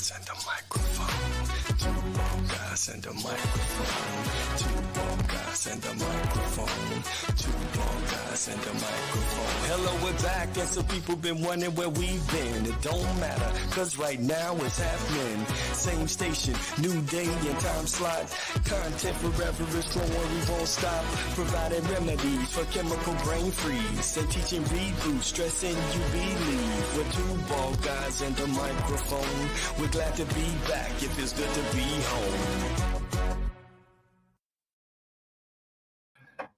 guys and a microphone. Two bald guys and a microphone. Two bald guys and a microphone. Two bald guys and a microphone. Hello, we're back, and some people been wondering where we've been. It don't matter, cause right now it's happening. Same station, new day and time slot. Content forever is flowing, we won't stop. Providing remedies for chemical brain freeze. And teaching reboot, stressing you believe. We're two bald guys and a microphone. We're glad to be back, it feels good to be home.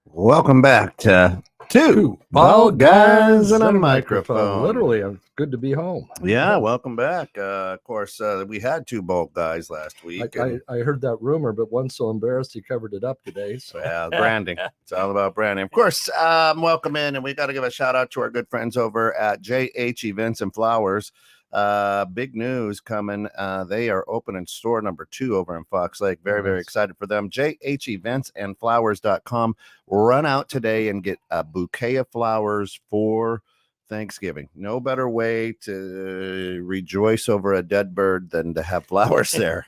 Welcome back to Two Bald Guys and a Microphone. Literally, I'm good to be home. Yeah, welcome back. Of course, we had two bald guys last week. I heard that rumor, but one's so embarrassed he covered it up today. So yeah, branding. It's all about branding. Of course, welcome in, and we got to give a shout out to our good friends over at JH Events and Flowers. Big news coming. They are opening store number 2 over in Fox Lake. Very excited for them. jheventsandflowers.com. Run out today and get a bouquet of flowers for Thanksgiving. No better way to rejoice over a dead bird than to have flowers there.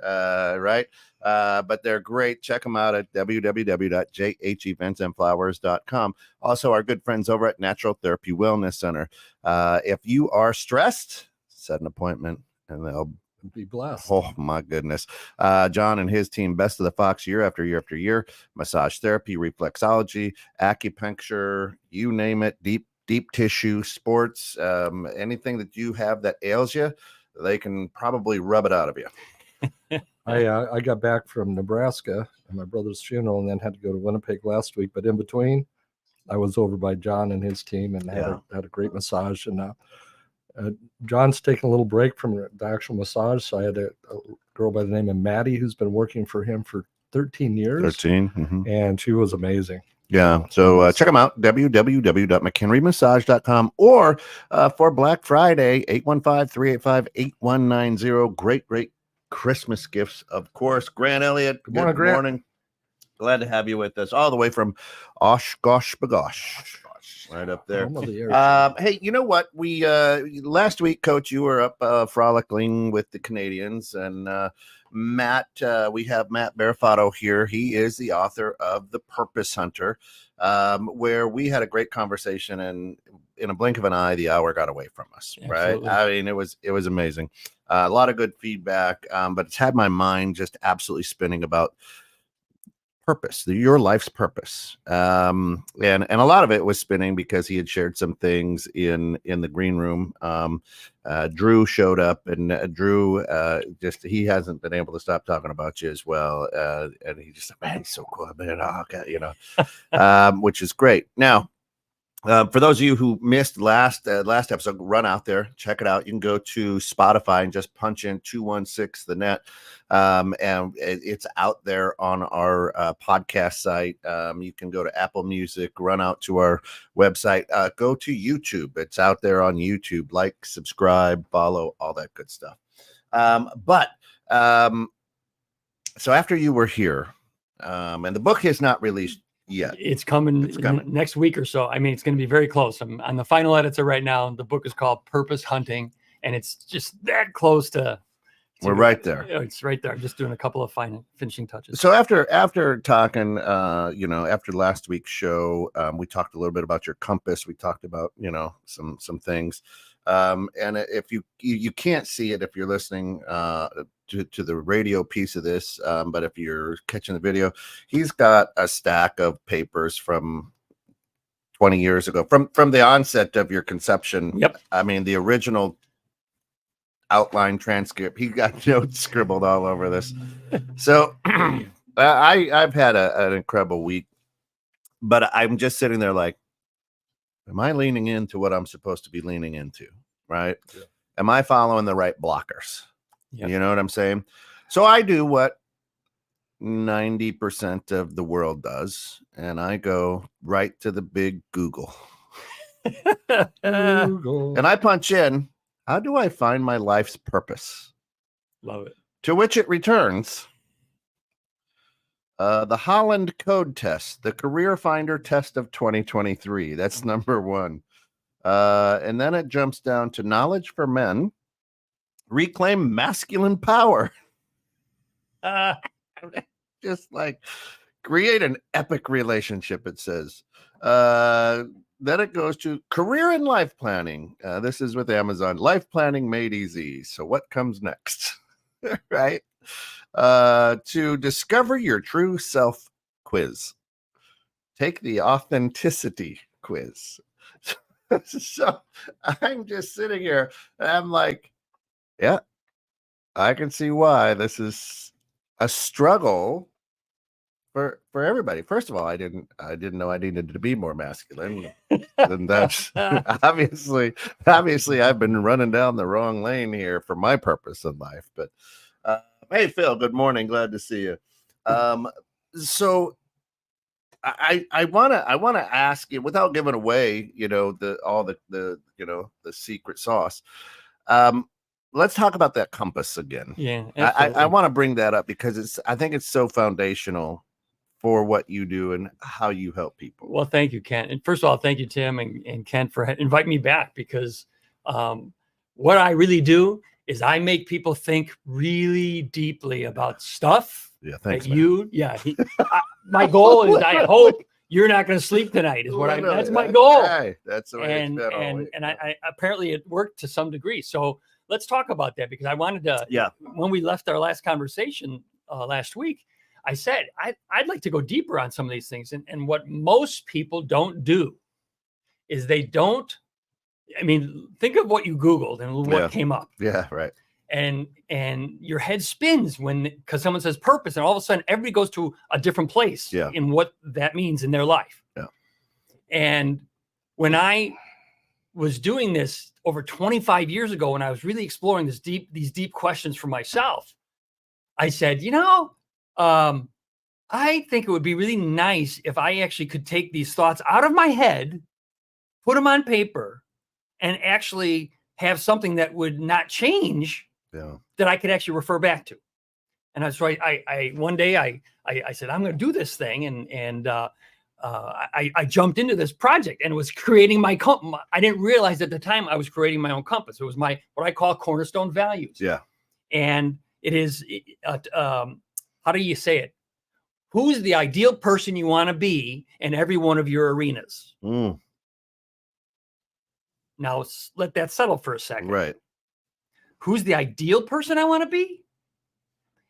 Right? But they're great. Check them out at www.jheventsandflowers.com. Also, our good friends over at Natural Therapy Wellness Center. If you are stressed, set an appointment and they'll be blessed. Oh my goodness. John and his team, best of the Fox year after year after year. Massage therapy, reflexology, acupuncture, you name it, deep tissue, sports, anything that you have that ails you, they can probably rub it out of you. I got back from Nebraska at my brother's funeral and then had to go to Winnipeg last week. But in between, I was over by John and his team and had a great massage. And John's taking a little break from the actual massage. So I had a girl by the name of Maddie who's been working for him for 13 years. 13. Mm-hmm. And she was amazing. Yeah. So check them out, www.mchenrymassage.com, or for Black Friday, 815-385-8190. Great Christmas gifts, of course. Grant Elliott, good morning. Glad to have you with us all the way from Oshkosh Bagosh. Right up there. Hey, you know what? We last week, Coach, you were up frolicking with the Canadians, and Matt, we have Matt Berrafato here. He is the author of The Purpose Hunter, where we had a great conversation, and in a blink of an eye, the hour got away from us. Absolutely. Right? I mean, it was amazing. A lot of good feedback, but it's had my mind just absolutely spinning about purpose, your life's purpose. And a lot of it was spinning because he had shared some things in the green room. Drew showed up, and Drew he hasn't been able to stop talking about you as well. And he just said, man, he's so cool, man. Oh, okay, which is great. Now, for those of you who missed last episode, run out there, check it out. You can go to Spotify and just punch in 216 the net, and it's out there on our podcast site. You can go to Apple Music, run out to our website, go to YouTube. It's out there on YouTube. Like, subscribe, follow, all that good stuff. So after you were here, and the book is not released yet. It's coming next week or so. I mean, it's going to be very close. I'm on the final editor right now. The book is called Purpose Hunting, and it's just that close to we're right there. It's right there. I'm just doing a couple of finishing touches. So after talking, after last week's show, we talked a little bit about your compass. We talked about, some things. And if you can't see it if you're listening to the radio piece of this, but if you're catching the video, he's got a stack of papers from 20 years ago, from the onset of your conception. Yep. I mean, the original outline transcript, he got notes scribbled all over this. So I've had an incredible week, but I'm just sitting there like, am I leaning into what I'm supposed to be leaning into? Right? Yeah. Am I following the right blockers? Yep. You know what I'm saying? So I do what 90% of the world does, and I go right to the big Google. And I punch in, how do I find my life's purpose? Love it. To which it returns the Holland Code Test, the Career Finder Test of 2023. That's number one. And then it jumps down to Knowledge for Men, reclaim masculine power. Just like create an epic relationship, it says. Then it goes to career and life planning. This is with Amazon. Life planning made easy. So what comes next? Right? To discover your true self quiz. Take the authenticity quiz. So I'm just sitting here and I'm like, yeah, I can see why this is a struggle for everybody. First of all, I didn't know I needed to be more masculine. And that's obviously I've been running down the wrong lane here for my purpose in life. But hey, Phil, good morning. Glad to see you. So I want to ask you, without giving away, the secret sauce. Let's talk about that compass again. Yeah, I want to bring that up because I think it's so foundational for what you do and how you help people. Well, thank you, Ken. And first of all, thank you, Tim and Ken, for inviting me back, because what I really do is I make people think really deeply about stuff. Yeah, thanks. My goal is, I hope you're not going to sleep tonight. That's my goal. Hey, that's the way it's been and I apparently it worked to some degree. So let's talk about that, because I wanted to. Yeah. When we left our last conversation last week, I said I'd like to go deeper on some of these things, and what most people don't do is they don't. I mean, think of what you Googled and what came up. Yeah, right. And your head spins because someone says purpose, and all of a sudden everybody goes to a different place in what that means in their life. Yeah. And when I was doing this over 25 years ago, when I was really exploring these deep questions for myself, I said, I think it would be really nice if I actually could take these thoughts out of my head, put them on paper, and actually have something that would not change, that I could actually refer back to. And that's right. I one day I said, I'm going to do this thing. And I jumped into this project, and it was creating my compass. I didn't realize at the time I was creating my own compass. It was what I call cornerstone values. Yeah. And it is, how do you say it? Who's the ideal person you want to be in every one of your arenas? Mm. Now let that settle for a second. Right. Who's the ideal person I want to be?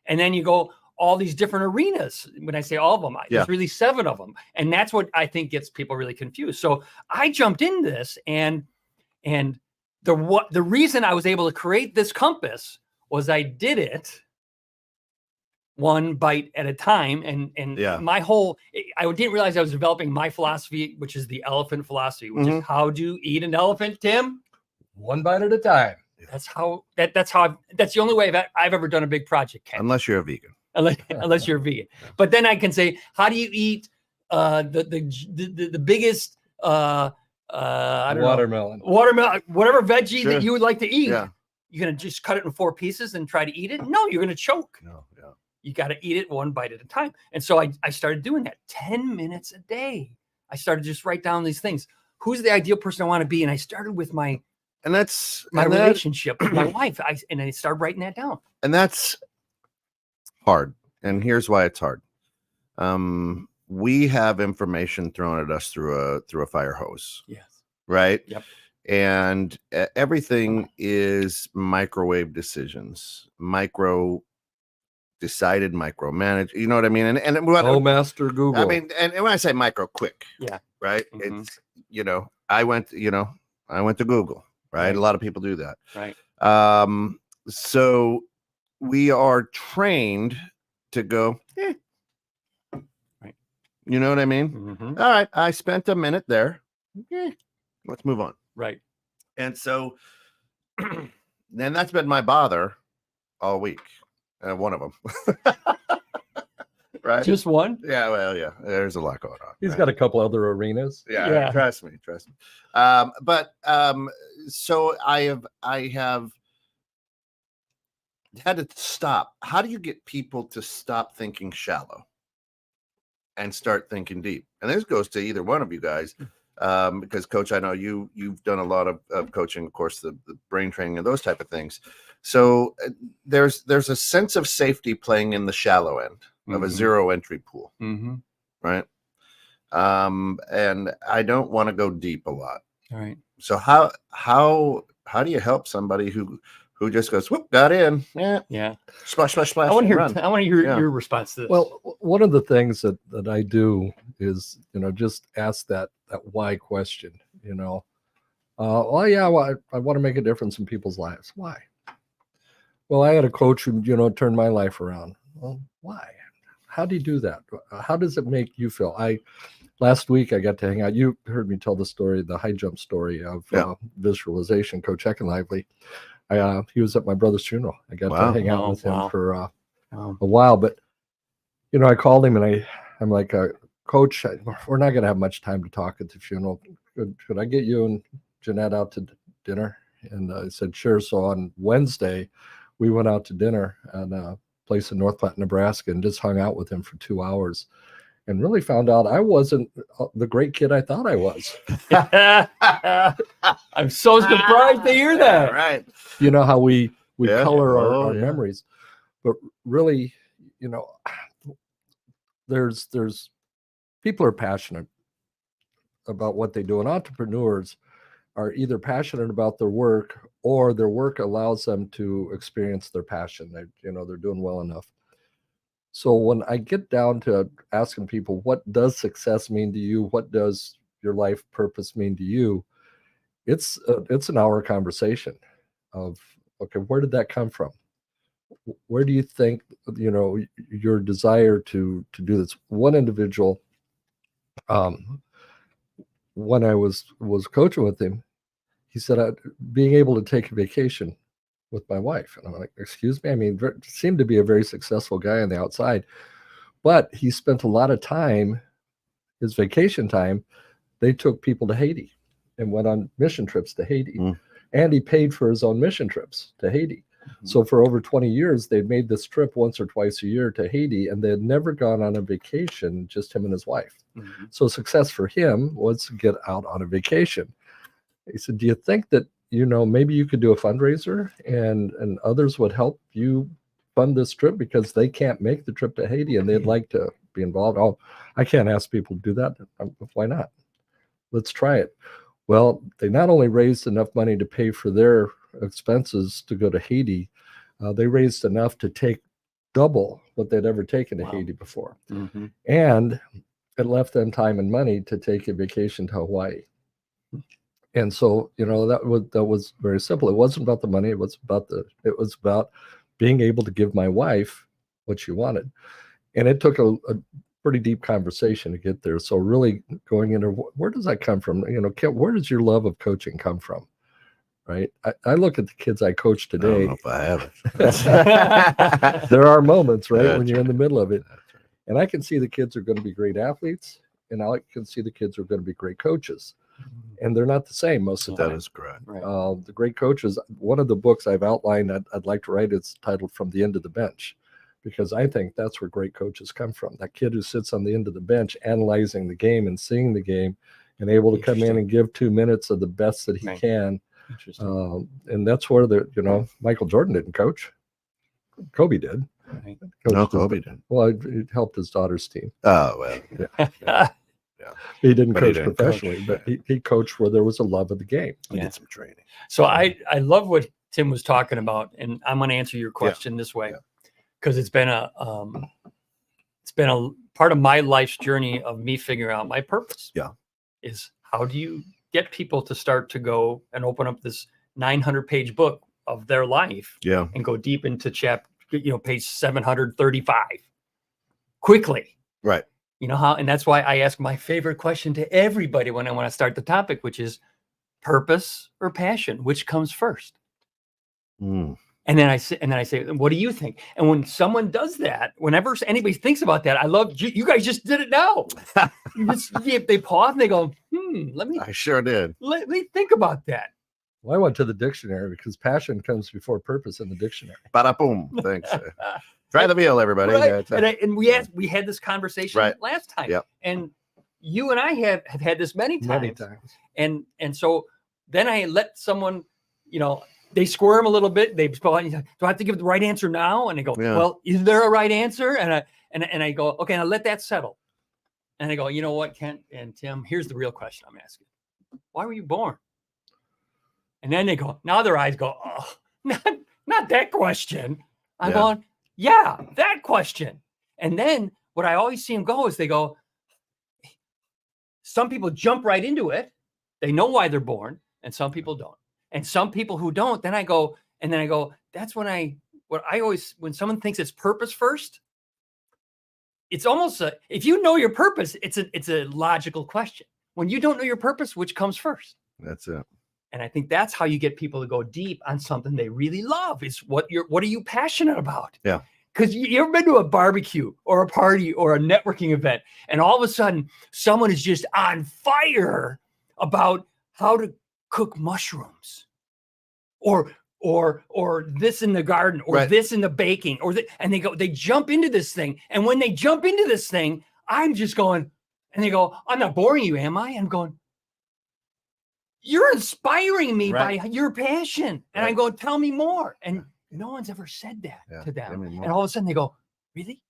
And then you go all these different arenas. When I say all of them, there's really 7 of them. And that's what I think gets people really confused. So I jumped into this, and the reason I was able to create this compass was I did it one bite at a time. And my whole, I didn't realize I was developing my philosophy, which is the elephant philosophy, which is how do you eat an elephant, Tim? One bite at a time. That's that's the only way I've ever done a big project, Ken. Unless you're a vegan. Unless you're a vegan. But then I can say, how do you eat the biggest watermelon, whatever veggie that you would like to eat? Yeah. You're gonna just cut it in 4 pieces and try to eat it? No, you're gonna choke. No, yeah. You got to eat it one bite at a time. And so I started doing that 10 minutes a day. I started to just write down these things. Who's the ideal person I want to be? And I started with my relationship with my wife. I started writing that down. And that's hard. And here's why it's hard. We have information thrown at us through a fire hose. Yes. Right? Yep. And everything is microwave decisions, decided, micromanaged. You know what I mean? And Master Google. I mean, and when I say micro, quick. Yeah. Right. Mm-hmm. It's I went to Google. Right. A lot of people do that. Right. So we are trained to go. Right. You know what I mean? Mm-hmm. All right. I spent a minute there. Let's move on. Right. And so then that's been my bother all week. One of them. Right. Just one? Yeah. Well, yeah. There's a lot going on. He's got a couple other arenas. Yeah. Trust me. But so I have had to stop. How do you get people to stop thinking shallow and start thinking deep? And this goes to either one of you guys. because Coach, I know you've done a lot of coaching, of course, the brain training and those type of things. So there's a sense of safety playing in the shallow end of a zero entry pool, right? And I don't want to go deep a lot. All right. So how do you help somebody who just goes, whoop, got in, yeah, splash, splash, splash? I want to hear your response to this. Well, one of the things that I do is, just ask that why question. Well, I want to make a difference in people's lives. Why? Well, I had a coach who, turned my life around. Well, why? How do you do that? How does it make you feel? Last week I got to hang out. You heard me tell the story, the high jump story of visualization, Coach Eckenlively. He was at my brother's funeral. I got to hang out with him for a while, but I called him and I'm like, Coach, we're not going to have much time to talk at the funeral. Could I get you and Jeanette out to dinner? And I said, sure. So on Wednesday, we went out to dinner at a place in North Platte, Nebraska, and just hung out with him for 2 hours. And really found out I wasn't the great kid I thought I was. I'm so surprised to hear that. Right. You know how we color our memories, but really, there's people are passionate about what they do, and entrepreneurs are either passionate about their work or their work allows them to experience their passion. They're doing well enough. So when I get down to asking people, what does success mean to you? What does your life purpose mean to you? It's an hour conversation of, okay, where did that come from? Where do you think, your desire to do this? One individual, when I was coaching with him, he said, being able to take a vacation with my wife. And I'm like, excuse me? I mean, seemed to be a very successful guy on the outside, but he spent a lot of time, his vacation time, they took people to Haiti and went on mission trips to Haiti. And he paid for his own mission trips to Haiti. So for over 20 years, they'd made this trip once or twice a year to Haiti, and they had never gone on a vacation, just him and his wife. So success for him was to get out on a vacation. He said, do you think that, maybe you could do a fundraiser and others would help you fund this trip because they can't make the trip to Haiti and they'd like to be involved? Oh, I can't ask people to do that. Why not? Let's try it. Well, they not only raised enough money to pay for their expenses to go to Haiti, they raised enough to take double what they'd ever taken to Haiti before. And it left them time and money to take a vacation to Hawaii. And so, that was very simple. It wasn't about the money. It was about being able to give my wife what she wanted. And it took a pretty deep conversation to get there. So really going into where does that come from? Where does your love of coaching come from? Right. I look at the kids I coach today. I don't know if I have. There are moments, right, when you're in the middle of it. And I can see the kids are going to be great athletes, and I can see the kids are going to be great coaches. And they're not the same most of the time. That is correct. Right. The great coaches, one of the books I've outlined I'd like to write is titled From the End of the Bench, because I think that's where great coaches come from. That kid who sits on the end of the bench analyzing the game and seeing the game and able to come in and give 2 minutes of the best that he can. And that's where Michael Jordan didn't coach. Kobe did. Right. Kobe didn't. Well, he helped his daughter's team. Oh, well. Yeah. He didn't coach professionally, but he coached where there was a love of the game. He did some training. So I love what Tim was talking about, and I'm going to answer your question this way, because it's been a part of my life's journey of me figuring out my purpose. Is how do you get people to start to go and open up this 900-page book of their life and go deep into page 735 quickly. Right. How, and that's why I ask my favorite question to everybody when I want to start the topic, which is purpose or passion, which comes first? And then I say, what do you think? And when someone does that, whenever anybody thinks about that, I love you guys just did it now. They pause and they go, I sure did. Let me think about that. Well, I went to the dictionary because passion comes before purpose in the dictionary. Bada boom. Thanks. Try the meal, everybody. Right. And we had this conversation last time. And you and I have had this many times. And so then I let someone, they squirm a little bit. They do I have to give the right answer now? And they go, well, is there a right answer? And I go, okay, now let that settle. And I go, you know what, Kent and Tim, here's the real question I'm asking. Why were you born? And then they go, now their eyes go, oh, not that question. I'm going, yeah, that question. And then what I always see them go is they go, some people jump right into it. They know why they're born, and some people don't. And some people who don't, then I go, that's when when someone thinks it's purpose first, it's almost if you know your purpose, it's a logical question. When you don't know your purpose, which comes first? That's it. And I think that's how you get people to go deep on something they really love. Is what are you passionate about? Yeah. Because you ever been to a barbecue or a party or a networking event, and all of a sudden someone is just on fire about how to cook mushrooms, or this in the garden, or this in the baking, and they jump into this thing. And when they jump into this thing, I'm just going, and they go, I'm not boring you, am I? I'm going, you're inspiring me by your passion. And I go, tell me more. And no one's ever said that to them. And all of a sudden they go, really?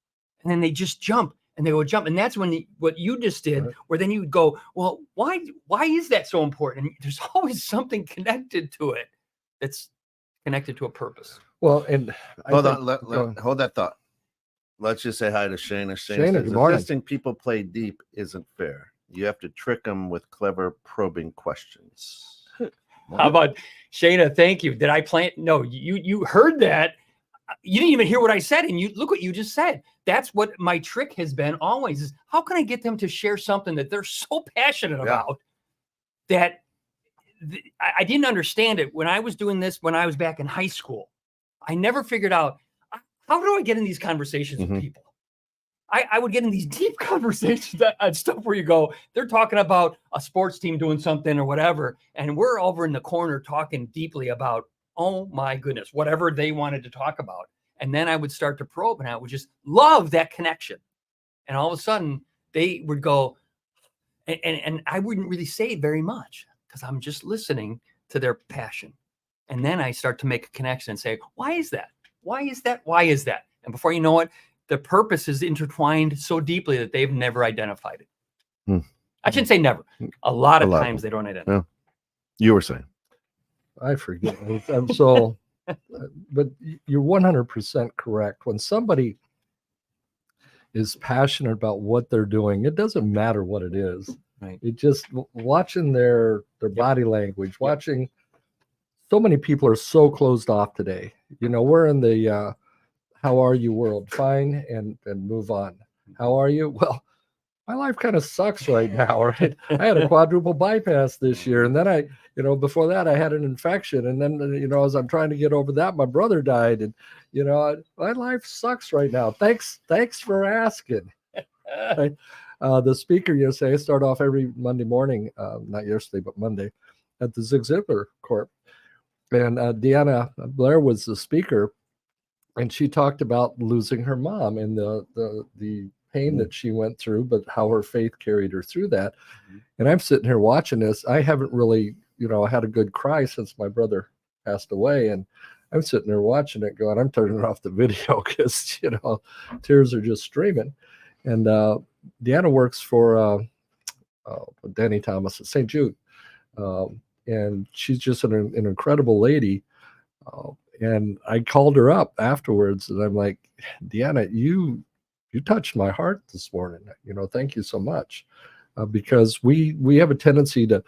And then they just jump. And they go jump. And that's when what you just did, where then you go, well, why is that so important? And there's always something connected to it that's connected to a purpose. Well, and hold that thought. Let's just say hi to Shana. Shana, good morning. Suggesting people play deep isn't fair. You have to trick them with clever, probing questions. How about Shana? Thank you. Did I plant? No, you heard that. You didn't even hear what I said, and you look what you just said. That's what my trick has been always: is how can I get them to share something that they're so passionate about that I didn't understand it when I was doing this when I was back in high school. I never figured out how do I get in these conversations with people. I would get in these deep conversations on stuff where you go, they're talking about a sports team doing something or whatever, and we're over in the corner talking deeply about, oh my goodness, whatever they wanted to talk about. And then I would start to probe, and I would just love that connection. And all of a sudden they would go, and I wouldn't really say very much because I'm just listening to their passion. And then I start to make a connection and say, why is that? Why is that? Why is that? And before you know it, the purpose is intertwined so deeply that they've never identified it. I shouldn't say never. A lot of times they don't identify. Yeah. You were saying. I forget. I'm so, but you're 100% correct. When somebody is passionate about what they're doing, it doesn't matter what it is. Right. It just watching their body language, watching. So many people are so closed off today. We're in the how are you world? Fine, and move on. How are you? Well, my life kind of sucks right now, right? I had a quadruple bypass this year, and then before that I had an infection, and then as I'm trying to get over that, my brother died, and my life sucks right now. Thanks for asking. The speaker yesterday, I start off every Monday morning, not yesterday but Monday, at the Zig Ziglar Corp. And Deanna Blair was the speaker, and she talked about losing her mom and the pain that she went through, but how her faith carried her through that. And I'm sitting here watching this. I haven't really, had a good cry since my brother passed away, and I'm sitting there watching it, going, I'm turning off the video because tears are just streaming. And Deanna works for Danny Thomas at St. Jude. And she's just an incredible lady. And I called her up afterwards, and I'm like, Deanna, you touched my heart this morning. Thank you so much. Because we have a tendency to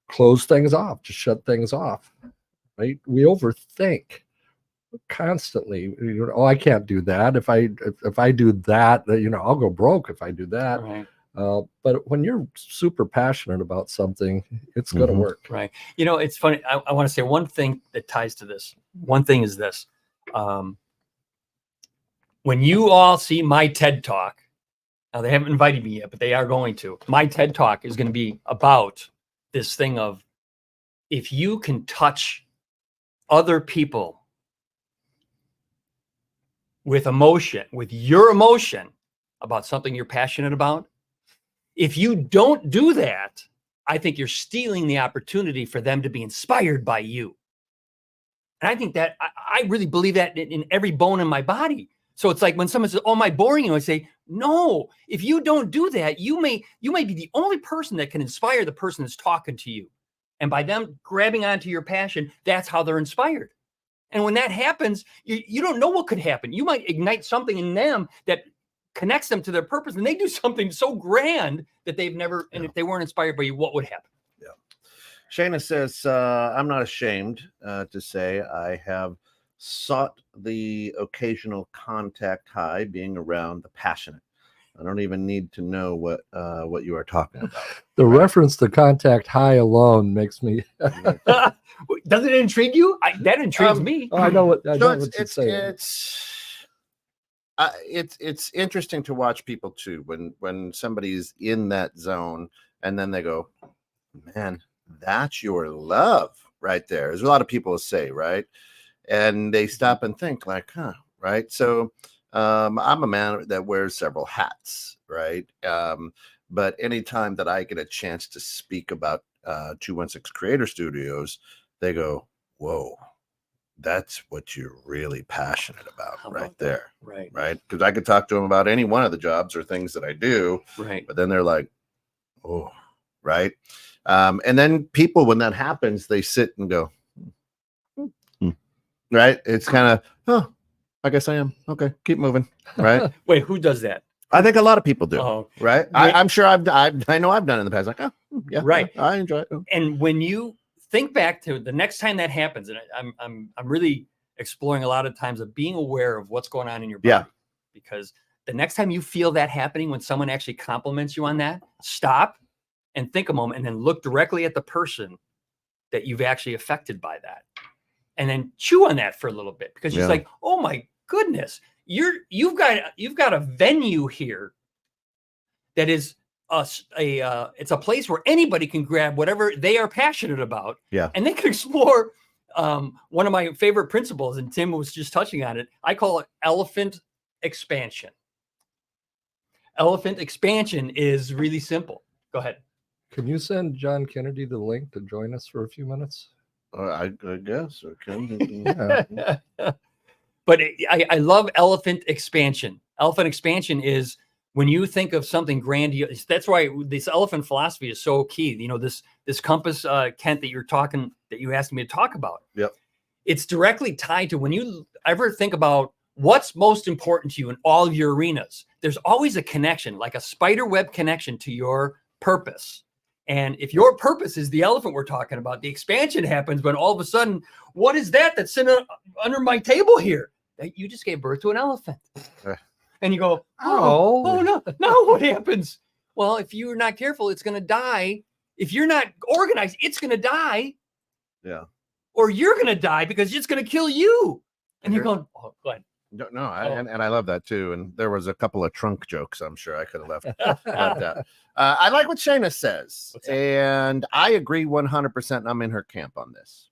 close things off, to shut things off, right? We overthink constantly. I can't do that. If I do that, I'll go broke if I do that. Right. But when you're super passionate about something, it's going to work. Right. It's funny. I want to say one thing that ties to this. One thing is this. When you all see my TED Talk, now they haven't invited me yet, but they are going to. My TED Talk is going to be about this thing of if you can touch other people with emotion, with your emotion about something you're passionate about, If you don't do that, I think you're stealing the opportunity for them to be inspired by you. And I think that I really believe that in every bone in my body. So it's like when someone says, "Oh, am I boring you?" I say, "No. If you don't do that, you may be the only person that can inspire the person that's talking to you. And by them grabbing onto your passion, that's how they're inspired. And when that happens, you don't know what could happen. You might ignite something in them that connects them to their purpose, and they do something so grand that they've never. And if they weren't inspired by you, what would happen?" Yeah. Shayna says, "I'm not ashamed to say I have sought the occasional contact high, being around the passionate. I don't even need to know what you are talking about." The reference to contact high alone makes me. Doesn't it intrigue you? That intrigues me. Oh, I know what you're saying. It's interesting to watch people too when somebody's in that zone and then they go, "Man, that's your love right there." There's a lot of people who say, right? And they stop and think like, huh, right? So I'm a man that wears several hats, right? But anytime that I get a chance to speak about 216 Creator Studios, they go, "Whoa, that's what you're really passionate about right there." Right. Right. Because I could talk to them about any one of the jobs or things that I do. Right. But then they're like, "Oh," right. And then people, when that happens, they sit and go, right. It's kind of, "Oh, I guess I am. Okay, keep moving." Right. Wait, who does that? I think a lot of people do. Oh, right. I'm sure I know I've done it in the past. Like, "Oh, yeah, right. I enjoy it." And when you think back to the next time that happens, and I'm really exploring a lot of times of being aware of what's going on in your body. Yeah. Because the next time you feel that happening, when someone actually compliments you on that, stop and think a moment and then look directly at the person that you've actually affected by that. And then chew on that for a little bit, because it's like, oh my goodness, you've got a venue here that is it's a place where anybody can grab whatever they are passionate about. Yeah. And they can explore one of my favorite principles, and Tim was just touching on it. I call it elephant expansion. Elephant expansion is really simple. Go ahead. Can you send John Kennedy the link to join us for a few minutes? I guess. Okay. Yeah. But I love elephant expansion. Elephant expansion is when you think of something grandiose. That's why this elephant philosophy is so key. You know, this compass, Kent, that you asked me to talk about. Yep. It's directly tied to when you ever think about what's most important to you in all of your arenas. There's always a connection, like a spider web connection to your purpose. And if your purpose is the elephant we're talking about, the expansion happens when all of a sudden, what is that's sitting under my table here? You just gave birth to an elephant. And you go, oh no. Now what happens? Well, if you're not careful, it's going to die. If you're not organized, it's going to die. Yeah. Or you're going to die because it's going to kill you. And you're going, oh, go ahead. No, and I love that too. And there was a couple of trunk jokes I'm sure I could have left that. I like what Shayna says, and I agree 100%. And I'm in her camp on this.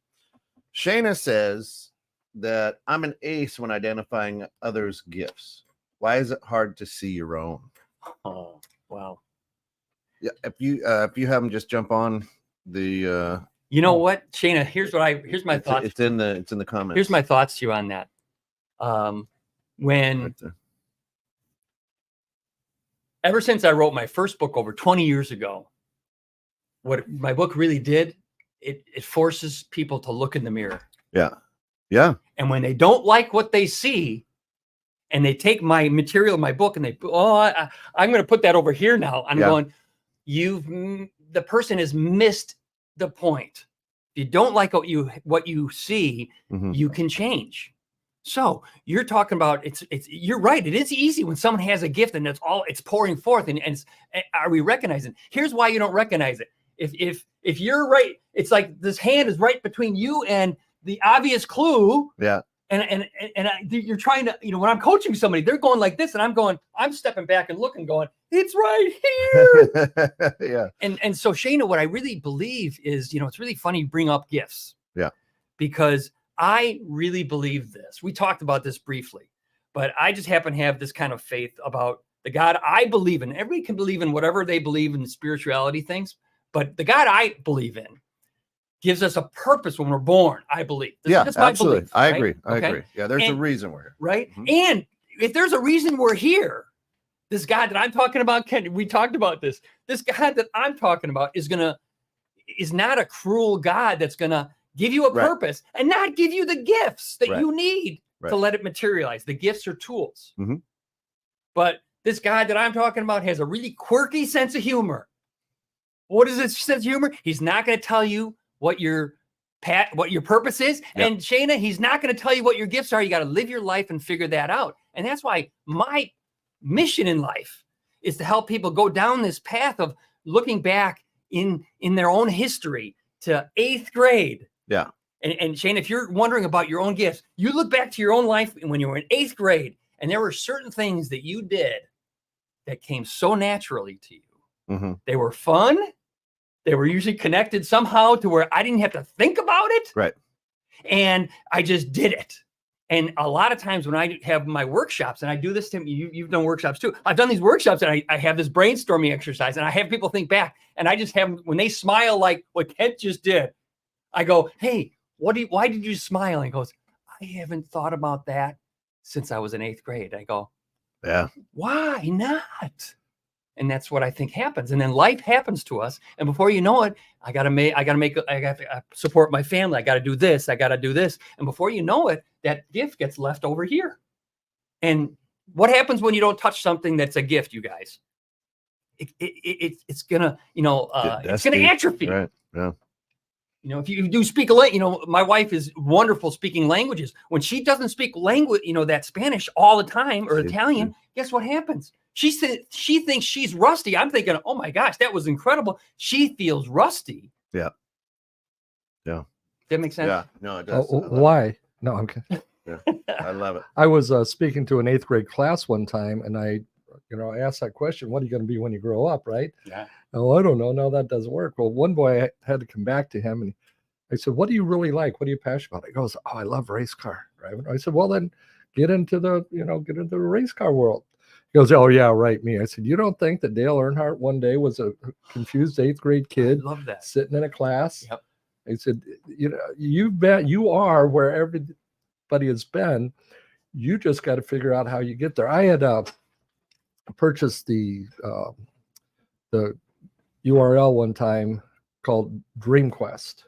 Shayna says that I'm an ace when identifying others' gifts. Why is it hard to see your own? Oh, wow. Yeah, if you have them just jump on the. You know what, Shayna? Here's my thoughts. It's in the comments. Here's my thoughts to you on that. When ever since I wrote my first book over 20 years ago, what my book really did, it forces people to look in the mirror. Yeah. Yeah. And when they don't like what they see, and they take my material, my book, and I'm going to put that over here now. I'm going, the person has missed the point. If you don't like what you see, you can change. So you're talking about you're right. It is easy when someone has a gift and it's pouring forth and are we recognizing? Here's why you don't recognize it. If you're right, it's like this hand is right between you and the obvious clue. Yeah. And you're trying to, when I'm coaching somebody, they're going like this, and I'm stepping back and looking, going, it's right here. Yeah. And so Shayna, what I really believe is, it's really funny you bring up gifts. Yeah. Because I really believe this. We talked about this briefly, but I just happen to have this kind of faith about the God I believe in. Everybody can believe in whatever they believe in spirituality things, but the God I believe in gives us a purpose when we're born, I believe. That's my absolutely. Belief, I agree. I agree. Yeah, there's a reason we're here. Right? Mm-hmm. And if there's a reason we're here, this God that I'm talking about, Ken, we talked about this. This God that I'm talking about is not a cruel God that's going to give you a purpose and not give you the gifts that you need to let it materialize. The gifts are tools. Mm-hmm. But this God that I'm talking about has a really quirky sense of humor. What is this sense of humor? He's not going to tell you what your purpose is. Yep. And Shayna, he's not going to tell you what your gifts are. You got to live your life and figure that out. And that's why my mission in life is to help people go down this path of looking back in their own history to 8th grade. Yeah. And Shane, if you're wondering about your own gifts, you look back to your own life when you were in 8th grade, and there were certain things that you did that came so naturally to you. Mm-hmm. They were fun. They were usually connected somehow to where I didn't have to think about it. Right. And I just did it. And a lot of times when I have my workshops, and I do this, Tim, you've done workshops too. I've done these workshops and I have this brainstorming exercise and I have people think back, and I just have, when they smile like what Kent just did, I go, hey, why did you smile? And he goes, I haven't thought about that since I was in 8th grade. I go, yeah, why not? And that's what I think happens. And then life happens to us. And before you know it, I got to support my family. I got to do this. I got to do this. And before you know it, that gift gets left over here. And what happens when you don't touch something that's a gift, you guys? It's gonna, it's gonna atrophy. Right. Yeah. If you do speak a language, my wife is wonderful speaking languages. When she doesn't speak language, that Spanish all the time or Italian, guess what happens? She thinks she's rusty. I'm thinking, oh my gosh, that was incredible. She feels rusty. Yeah. Yeah. That makes sense? Yeah. No, it does. Why? No, I'm kidding. Yeah. I love it. I was speaking to an 8th grade class one time, and I asked that question, what are you going to be when you grow up, right? Yeah. Oh, I don't know. No, that doesn't work. Well, one boy, I had to come back to him, and I said, what do you really like? What are you passionate about? He goes, oh, I love race car driving. I said, well, then get into the race car world. He goes, oh, yeah, right, me. I said, you don't think that Dale Earnhardt one day was a confused 8th grade kid love that. Sitting in a class? Yep. I said, you bet you are where everybody has been. You just got to figure out how you get there. I had purchased the URL one time called DreamQuest.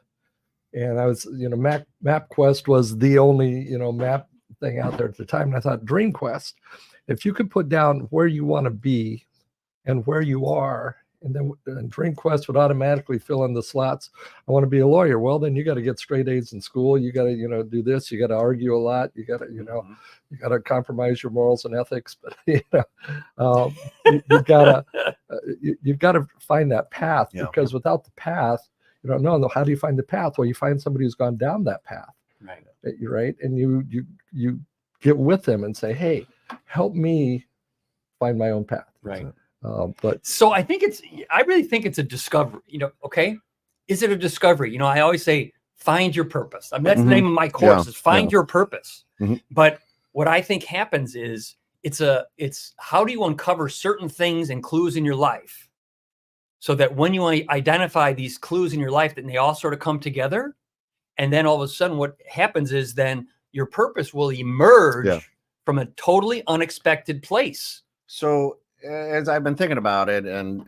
And I was, MapQuest was the only, map thing out there at the time. And I thought, DreamQuest, if you could put down where you want to be and where you are, and then DreamQuest would automatically fill in the slots. I want to be a lawyer. Well, then you got to get straight A's in school. You got to, do this. You got to argue a lot. You got to, you got to compromise your morals and ethics. But you've got to find that path, because without the path, you don't know. How do you find the path? Well, you find somebody who's gone down that path. Right. You're right, and you get with them and say, hey, help me find my own path. Right. But so I really think it's a discovery, okay. Is it a discovery? I always say, find your purpose. I mean, that's the name of my course is find your purpose. Mm-hmm. But what I think happens is it's how do you uncover certain things and clues in your life so that when you identify these clues in your life, that they all sort of come together. And then all of a sudden what happens is then your purpose will emerge from a totally unexpected place. So as I've been thinking about it, and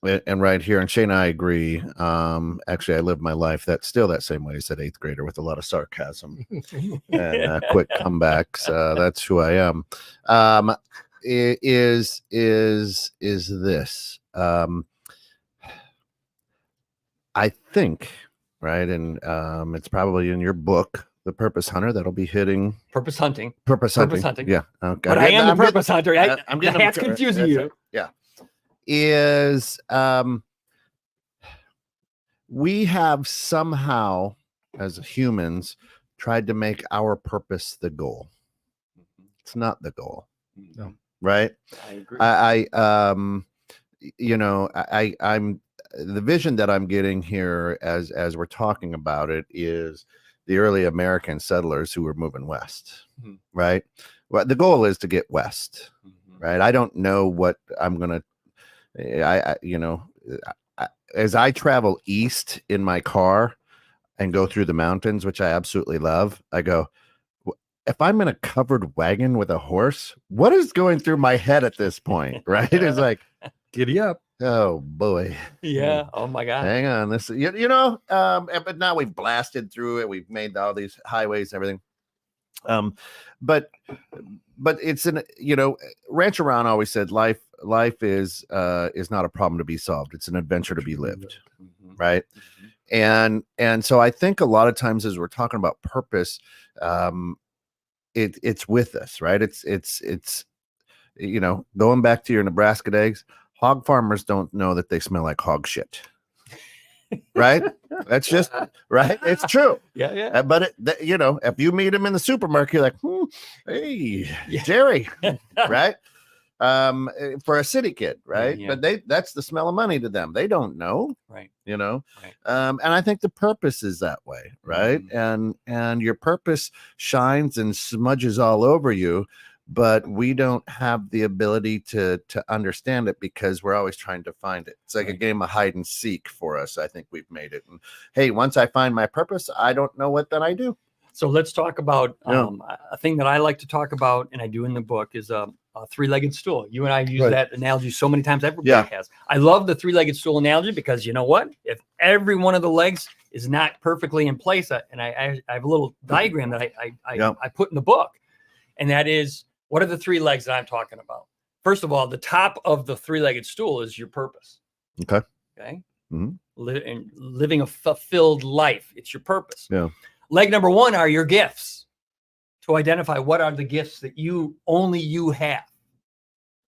right here, and Shane and I agree. Actually, I lived my life that same way as that 8th grader, with a lot of sarcasm and quick comebacks. That's who I am. Is this? I think, right, and it's probably in your book, The Purpose Hunter, that'll be hitting Purpose Hunting. Yeah. Okay. But I am the Purpose Hunter. I'm getting that's confusing you. Yeah. Is we have somehow, as humans, tried to make our purpose the goal. It's not the goal. No. Right? I agree. I'm the vision that I'm getting here as we're talking about it is the early American settlers who were moving west, right? Well, the goal is to get west, right? I don't know what I'm gonna. As I travel east in my car and go through the mountains, which I absolutely love, I go, if I'm in a covered wagon with a horse, what is going through my head at this point? Right? It's like, Giddy up. oh boy. Yeah. Oh my God. Hang on. This, but now we've blasted through it. We've made all these highways and everything. But it's Rancho Ron always said life is not a problem to be solved. It's an adventure to be lived. Mm-hmm. Right. Mm-hmm. And so I think a lot of times as we're talking about purpose, it's with us, right? It's going back to your Nebraska eggs, hog farmers don't know that they smell like hog shit. Right? That's just right. It's true. Yeah. But if you meet him in the supermarket, you're like, hey, Jerry, right? For a city kid, right? Yeah. But that's the smell of money to them. They don't know, right? Right. And I think the purpose is that way, right? Mm-hmm. And your purpose shines and smudges all over you, but we don't have the ability to understand it because we're always trying to find it. It's like a game of hide and seek for us. I think we've made it. And hey, once I find my purpose, I don't know what then I do. So let's talk about a thing that I like to talk about, and I do in the book, is a three-legged stool. You and I use that analogy so many times. Everybody has. I love the three-legged stool analogy because you know what? If every one of the legs is not perfectly in place, and I have a little diagram that I put in the book, and that is, what are the three legs that I'm talking about? First of all, the top of the three-legged stool is your purpose. Okay. Mm-hmm. Living a fulfilled life. It's your purpose. Yeah. Leg number one are your gifts, to identify what are the gifts that only you have.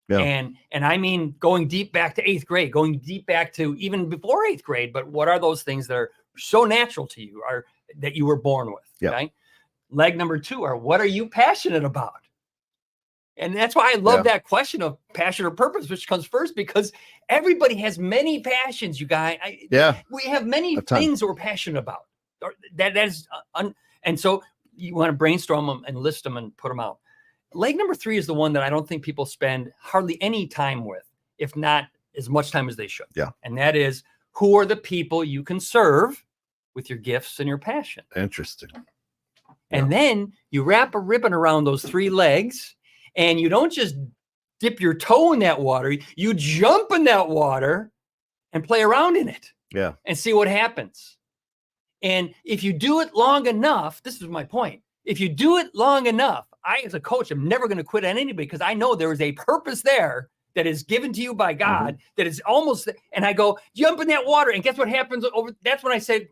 Yeah. And I mean, going deep back to 8th grade, going deep back to even before 8th grade, but what are those things that are so natural to you, that you were born with? Yeah. Okay. Leg number two are, what are you passionate about? And that's why I love that question of passion or purpose, which comes first, because everybody has many passions, you guys. We have many things that we're passionate about. And so you want to brainstorm them and list them and put them out. Leg number three is the one that I don't think people spend hardly any time with, if not as much time as they should. Yeah. And that is, who are the people you can serve with your gifts and your passion? Interesting. And then you wrap a ribbon around those three legs, and you don't just dip your toe in that water. You jump in that water and play around in it. Yeah. And see what happens. And if you do it long enough, this is my point. If you do it long enough, I, as a coach, am never going to quit on anybody, because I know there is a purpose there that is given to you by God, that is almost, and I go, jump in that water. And guess what happens that's when I said,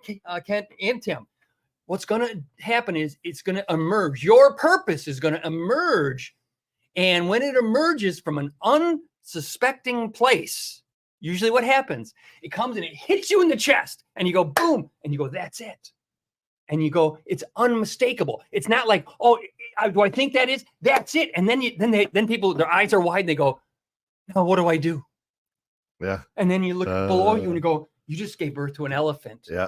Kent and Tim, what's going to happen is it's going to emerge. Your purpose is going to emerge. And when it emerges from an unsuspecting place, usually what happens, it comes and it hits you in the chest, and you go, boom, and you go, that's it. And you go, it's unmistakable. It's not like, oh, do I think that is? That's it. And then people, their eyes are wide and they go, now what do I do? Yeah. And then you look below you and you go, you just gave birth to an elephant. Yeah.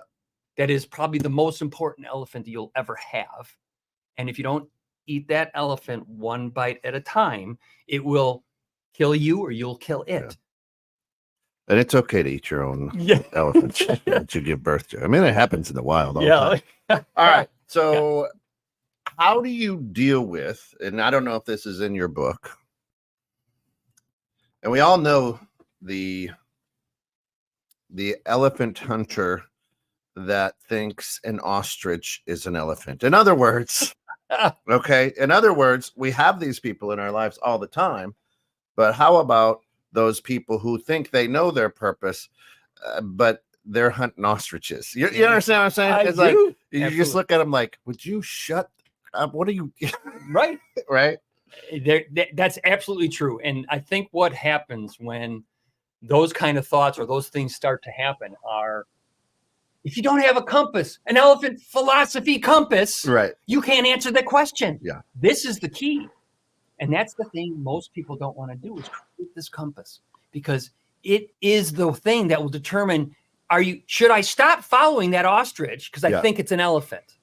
That is probably the most important elephant that you'll ever have. And if you don't eat that elephant one bite at a time, it will kill you or you'll kill it. Yeah. And it's okay to eat your own elephant that you give birth to. I mean, it happens in the wild all the time. All right. So how do you deal with, and I don't know if this is in your book, and we all know the elephant hunter that thinks an ostrich is an elephant. In other words, we have these people in our lives all the time, but how about those people who think they know their purpose, but they're hunting ostriches? You understand what I'm saying? It's like, you just look at them like, would you shut up? What are you? Right. Right. That's absolutely true. And I think what happens when those kind of thoughts or those things start to happen are, if you don't have a compass, an elephant philosophy compass, right, you can't answer that question. Yeah. This is the key. And that's the thing most people don't want to do, is create this compass, because it is the thing that will determine, should I stop following that ostrich because I think it's an elephant?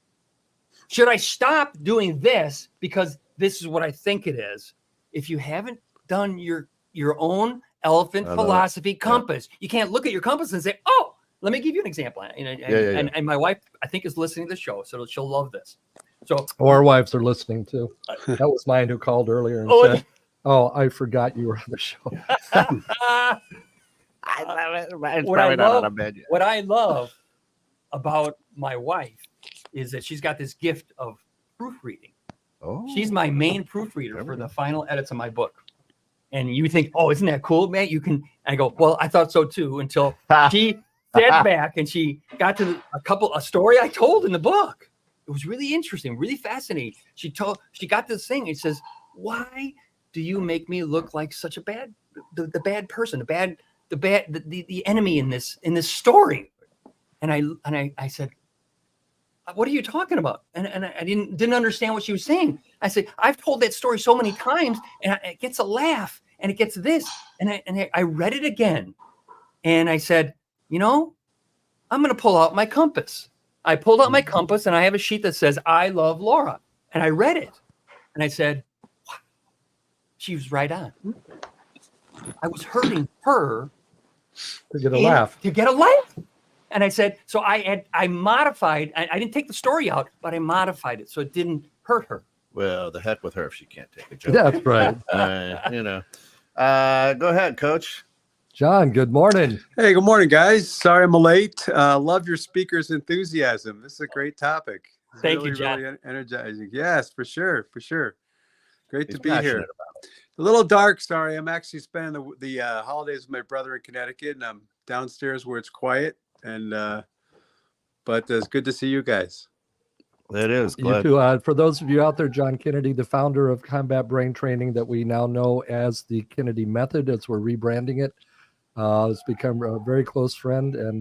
Should I stop doing this because this is what I think it is? If you haven't done your own elephant philosophy compass. You can't look at your compass and say, oh, let me give you an example. And my wife, I think, is listening to the show, so she'll love this. So our wives are listening too. That was mine who called earlier and said, "Oh, I forgot you were on the show." I love it. What I love about my wife is that she's got this gift of proofreading. Oh, she's my main proofreader for the final edits of my book. And you think, oh, isn't that cool, man? You can. And I go, well, I thought so too, until she sat back and she got to a story I told in the book. It was really interesting, really fascinating. She got this thing. It says, why do you make me look like such a bad bad person, the enemy in this story? And I said, what are you talking about? And I didn't understand what she was saying. I said, I've told that story so many times, and it gets a laugh, and it gets this, and I read it again, and I said, I'm going to pull out my compass. I pulled out my compass, and I have a sheet that says, I love Laura, and I read it, and I said, wow, she was right on. I was hurting her to get a laugh. And I said, so I modified. I didn't take the story out, but I modified it so it didn't hurt her. Well, the heck with her if she can't take a joke. That's right. Go ahead, Coach. John, good morning. Hey, good morning, guys. Sorry I'm late. Love your speaker's enthusiasm. This is a great topic. Thank you, John. Really energizing. Yes, for sure. Great to be here. A little dark. Sorry, I'm actually spending the holidays with my brother in Connecticut, and I'm downstairs where it's quiet. And but it's good to see you guys. It is. You too. For those of you out there, John Kennedy, the founder of Combat Brain Training that we now know as the Kennedy Method, as we're rebranding it, has become a very close friend and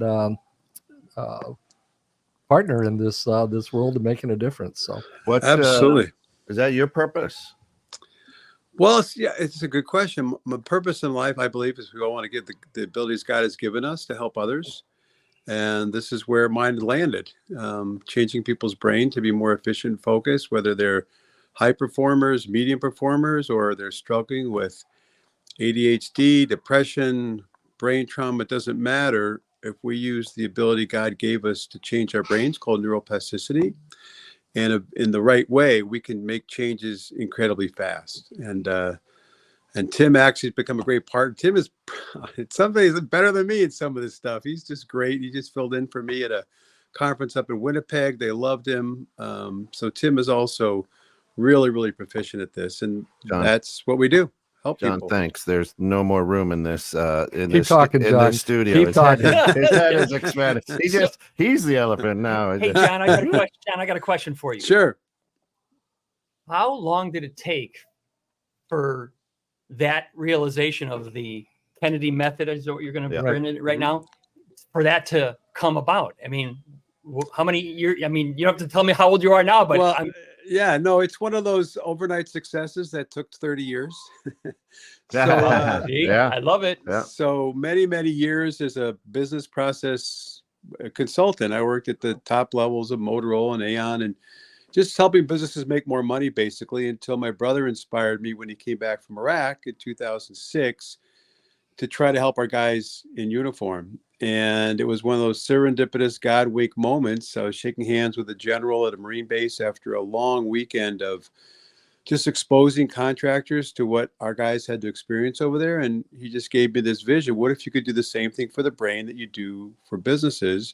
partner in this world of making a difference. So, absolutely, is that your purpose? Well, it's a good question. My purpose in life, I believe, is we all want to get the abilities God has given us to help others. And this is where mine landed, changing people's brain to be more efficient and focused, whether they're high performers, medium performers, or they're struggling with ADHD, depression, brain trauma. It doesn't matter. If we use the ability God gave us to change our brains, called neuroplasticity, and in the right way, we can make changes incredibly fast. And Tim actually has become a great partner. Tim is in some ways better than me in some of this stuff. He's just great. He just filled in for me at a conference up in Winnipeg. They loved him. So Tim is also really, really proficient at this. And John, that's what we do. Help John, people. Thanks. There's no more room in this Keep talking, John. This studio. Keep talking. His head is expanded. He's the elephant now. Hey, John, I got a question for you. Sure. How long did it take for that realization of the Kennedy Method, is what you're going to bring it right now, for that to come about? I mean, how many years? I mean, you don't have to tell me how old you are now, but it's one of those overnight successes that took 30 years. I love it. Yeah. So many years as a business process consultant. I worked at the top levels of Motorola and Aon, and just helping businesses make more money, basically, until my brother inspired me when he came back from Iraq in 2006 to try to help our guys in uniform. And it was one of those serendipitous God wink moments. I was shaking hands with a general at a Marine base after a long weekend of just exposing contractors to what our guys had to experience over there. And he just gave me this vision. What if you could do the same thing for the brain that you do for businesses?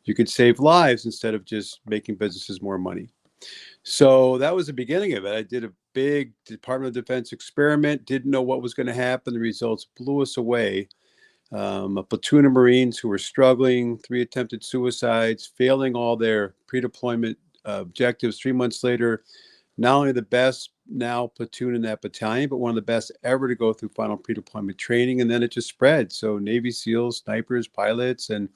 You could save lives instead of just making businesses more money. So that was the beginning of it. I did a big Department of Defense experiment, didn't know what was going to happen. The results blew us away. A platoon of Marines who were struggling, 3 attempted suicides, failing all their pre-deployment objectives. 3 months later, not only the best now platoon in that battalion, but one of the best ever to go through final pre-deployment training. And then it just spread. So Navy SEALs, snipers, pilots, and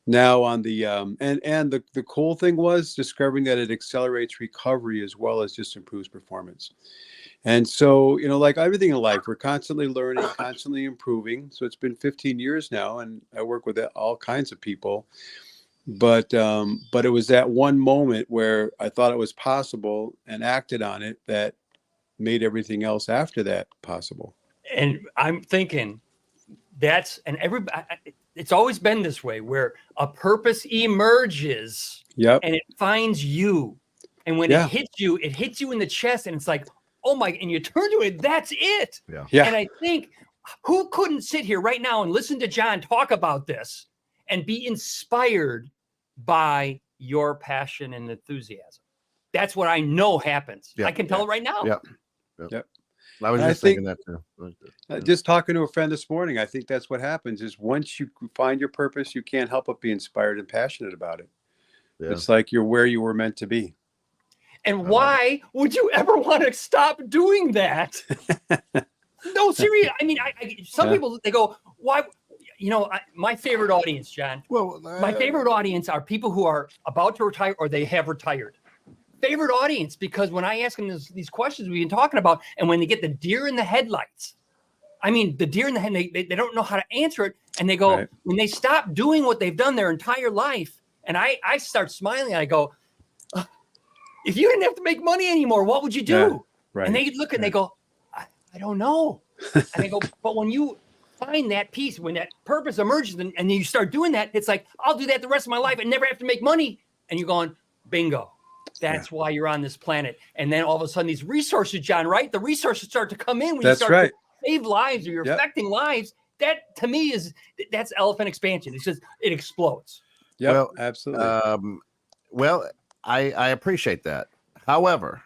now on the and the cool thing was discovering that it accelerates recovery as well as just improves performance. And so, like everything in life, we're constantly learning, constantly improving. So it's been 15 years now, and I work with all kinds of people. But it was that one moment where I thought it was possible and acted on it that made everything else after that possible. And I'm thinking it's always been this way, where a purpose emerges and it finds you. And when it hits you in the chest, and it's like, oh my, and you turn to it, that's it. Yeah. And I think, who couldn't sit here right now and listen to John talk about this and be inspired by your passion and enthusiasm? That's what I know happens. I can tell it right now. Yep. I was just thinking that too. Just talking to a friend this morning, I think that's what happens is once you find your purpose, you can't help but be inspired and passionate about it. Yeah. It's like you're where you were meant to be. And why would you ever want to stop doing that? No, seriously. I mean, some people, they go, why? You know, my favorite audience, John. Well, my favorite audience are people who are about to retire or they have retired. Favorite audience, because when I ask them these questions we've been talking about, and when they get the deer in the headlights, I mean, the deer in the head, they don't know how to answer it. And they go, when they stop doing what they've done their entire life, and I start smiling, I go, if you didn't have to make money anymore, what would you do? And they look and they go, I don't know. And they go, but when you find that piece, when that purpose emerges and you start doing that, it's like, I'll do that the rest of my life and never have to make money. And you're going, bingo. That's why you're on this planet. And then all of a sudden, these resources, John, right? The resources start to come in when you start to save lives or you're affecting lives. That to me that's elephant expansion. It's just, it explodes. Yeah, well, absolutely. Well, I appreciate that. However,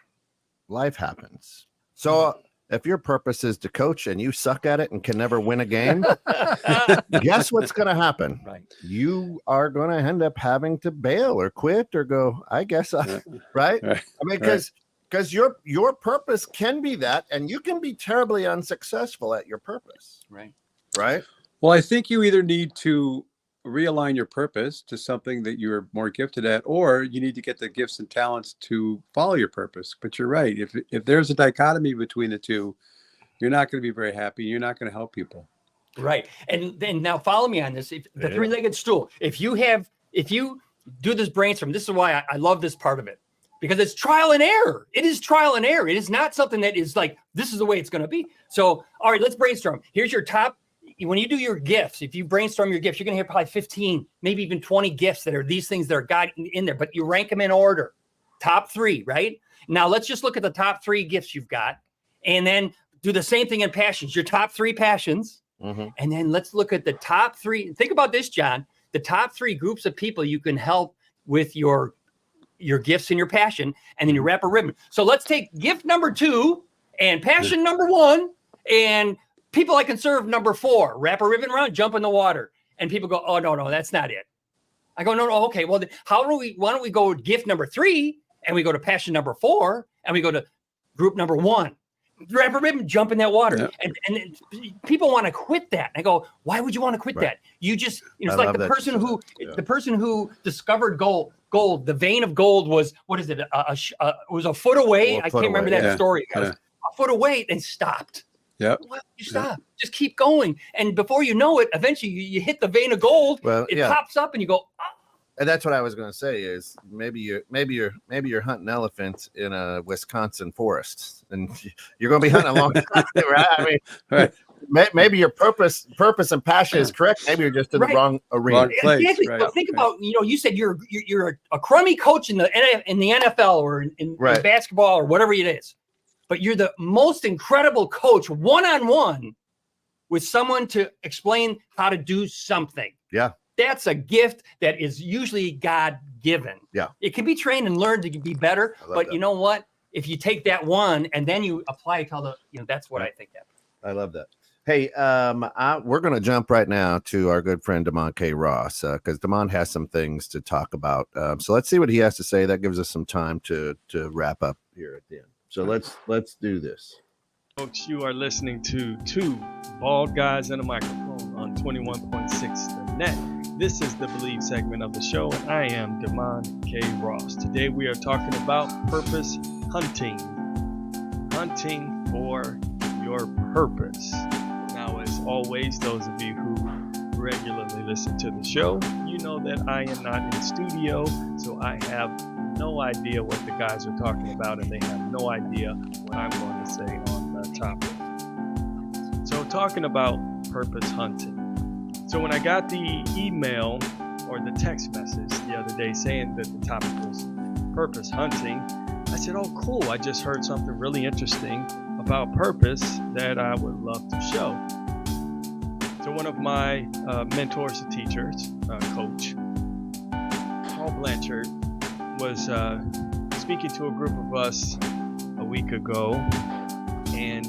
life happens. So if your purpose is to coach and you suck at it and can never win a game, guess what's going to happen? Right. You are going to end up having to bail or quit or go, I guess, right? I mean, because your purpose can be that, and you can be terribly unsuccessful at your purpose. Right. Well, I think you either need to realign your purpose to something that you're more gifted at, or you need to get the gifts and talents to follow your purpose. But you're right. If there's a dichotomy between the two, you're not going to be very happy. You're not going to help people. Right. And then now follow me on this. The three-legged stool. If you do this brainstorm, this is why I love this part of it, because it's trial and error. It is trial and error. It is not something that is like, this is the way it's going to be. So, all right, let's brainstorm. Here's your top. When you do your gifts, if you brainstorm your gifts, you're going to have probably 15, maybe even 20 gifts that are these things that are got in there, but you rank them in order. Top 3, right? Now let's just look at the top 3 gifts you've got, and then do the same thing in passions, your top 3 passions. And then let's look at the top 3. Think about this, John, the top 3 groups of people you can help with your gifts and your passion, and then you wrap a ribbon. So let's take gift number 2 and passion number 1 and people I can serve number 4, wrap a ribbon around, jump in the water. And people go, oh, no, that's not it. I go, no, okay. Well, why don't we go with gift number 3 and we go to passion number 4 and we go to group number 1, wrap a ribbon, jump in that water. And people want to quit that. And I go, why would you want to quit that? You just, it's like the person who discovered gold, the vein of gold was, what is it? It was a foot away. I can't remember that story. It was a foot away and stopped. Why would you stop? Just keep going. And before you know it, eventually you hit the vein of gold. Well, it pops up and you go, ah. And that's what I was going to say is maybe you're hunting elephants in a Wisconsin forest, and you're going to be hunting a long time, right? I mean, maybe your purpose and passion is correct. Maybe you're just in the wrong arena. Wrong place. Exactly. Right. Think about, you said you're a crummy coach in the NFL or in basketball or whatever it is. But you're the most incredible coach one-on-one with someone to explain how to do something. Yeah. That's a gift that is usually God-given. Yeah. It can be trained and learned to be better. But you know what? If you take that one and then you apply it to that's what I think happens. I love that. Hey, we're going to jump right now to our good friend Damon K. Ross, because Damon has some things to talk about. So let's see what he has to say. That gives us some time to wrap up here at the end. So let's do this. Folks, you are listening to 2 Bald Guys and a Microphone on 21.6 The Net. This is the Believe segment of the show, and I am Damon K. Ross. Today we are talking about purpose hunting. Hunting for your purpose. Now, as always, those of you who regularly listen to the show, you know that I am not in studio, so I have no idea what the guys are talking about, and they have no idea what I'm going to say on the topic. So talking about purpose hunting. So when I got the email or the text message the other day saying that the topic was purpose hunting, I said, oh, cool. I just heard something really interesting about purpose that I would love to show. So one of my mentors and teachers, coach, Paul Blanchard, was speaking to a group of us a week ago, and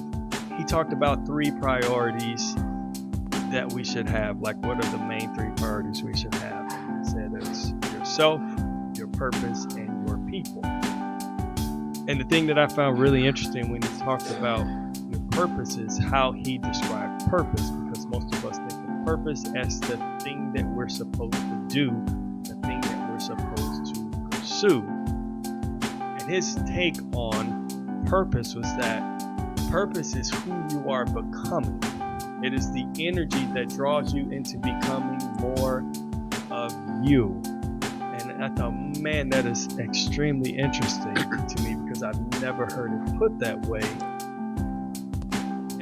he talked about 3 priorities that we should have. Like, what are the main 3 priorities we should have? He said it's yourself, your purpose, and your people. And the thing that I found really interesting when he talked about your purpose is how he described purpose, because most of us think of purpose as the thing that we're supposed to do, the thing that we're supposed to pursue. And his take on purpose was that purpose is who you are becoming. It is the energy that draws you into becoming more of you. And I thought, man, that is extremely interesting to me, because I've never heard it put that way.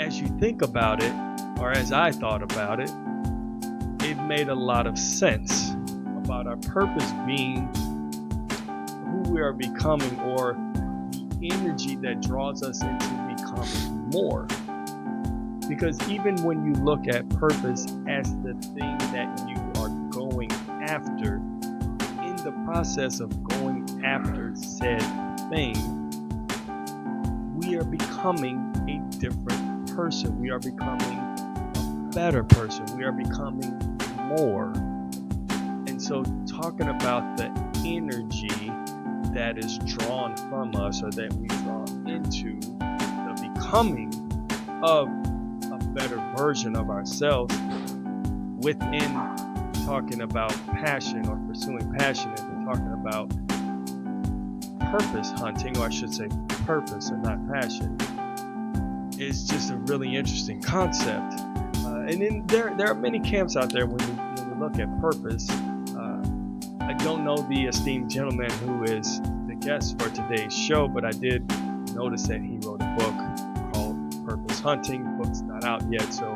As you think about it, or as I thought about it, it made a lot of sense about our purpose being who we are becoming, or the energy that draws us into becoming more. Because even when you look at purpose as the thing that you are going after, in the process of going after said thing, we are becoming a different person. We are becoming a better person. We are becoming more. And so talking about the energy that is drawn from us, or that we draw into the becoming of a better version of ourselves, within talking about passion or pursuing passion, and we're talking about purpose hunting, or I should say purpose and not passion, is just a really interesting concept. And then there are many camps out there when we look at purpose. I don't know the esteemed gentleman who is the guest for today's show, but I did notice that he wrote a book called Purpose Hunting. The book's not out yet, so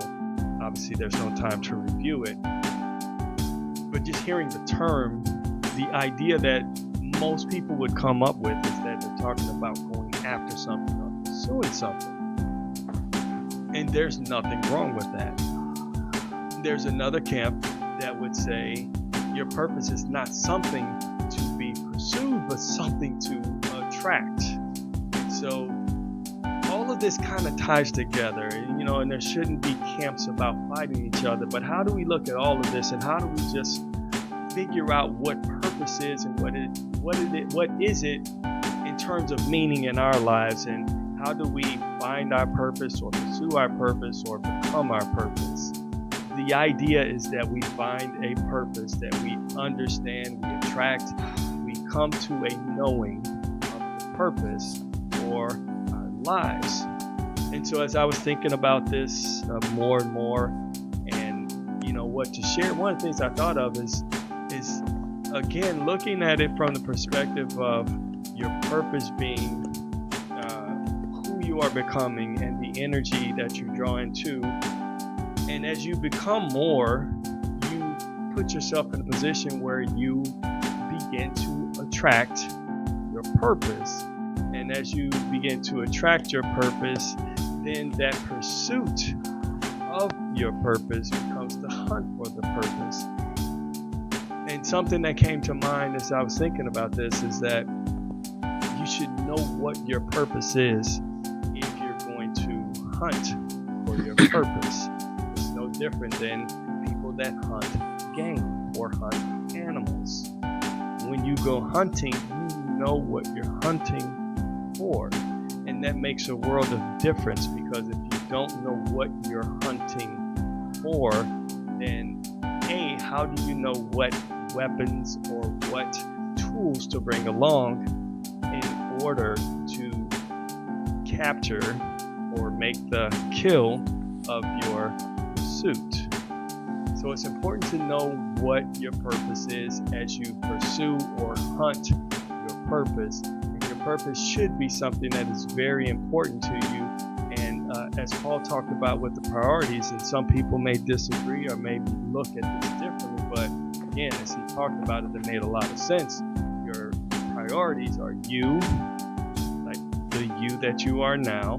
obviously there's no time to review it. But just hearing the term, the idea that most people would come up with is that they're talking about going after something or pursuing something. And there's nothing wrong with that. There's another camp that would say your purpose is not something to be pursued, but something to attract. So all of this kind of ties together, and there shouldn't be camps about fighting each other. But how do we look at all of this, and how do we just figure out what purpose is, and what is it in terms of meaning in our lives, and how do we find our purpose, or pursue our purpose, or become our purpose? The idea is that we find a purpose that we understand, we attract, we come to a knowing of the purpose for our lives. And so as I was thinking about this more and more, and what to share, one of the things I thought of is again looking at it from the perspective of your purpose being who you are becoming, and the energy that you draw into. And as you become more, you put yourself in a position where you begin to attract your purpose. And as you begin to attract your purpose, then that pursuit of your purpose becomes the hunt for the purpose. And something that came to mind as I was thinking about this is that you should know what your purpose is if you're going to hunt for your purpose. It's no different than people that hunt game or hunt animals. When you go hunting, you know what you're hunting for. And that makes a world of difference, because if you don't know what you're hunting for, then A, how do you know what weapons or what tools to bring along in order to capture or make the kill of your pursuit? So it's important to know what your purpose is as you pursue or hunt your purpose. And your purpose should be something that is very important to you, and as Paul talked about with the priorities, and some people may disagree or maybe look at this differently, but again, as he talked about it, it made a lot of sense. Your priorities are you, like the you that you are now,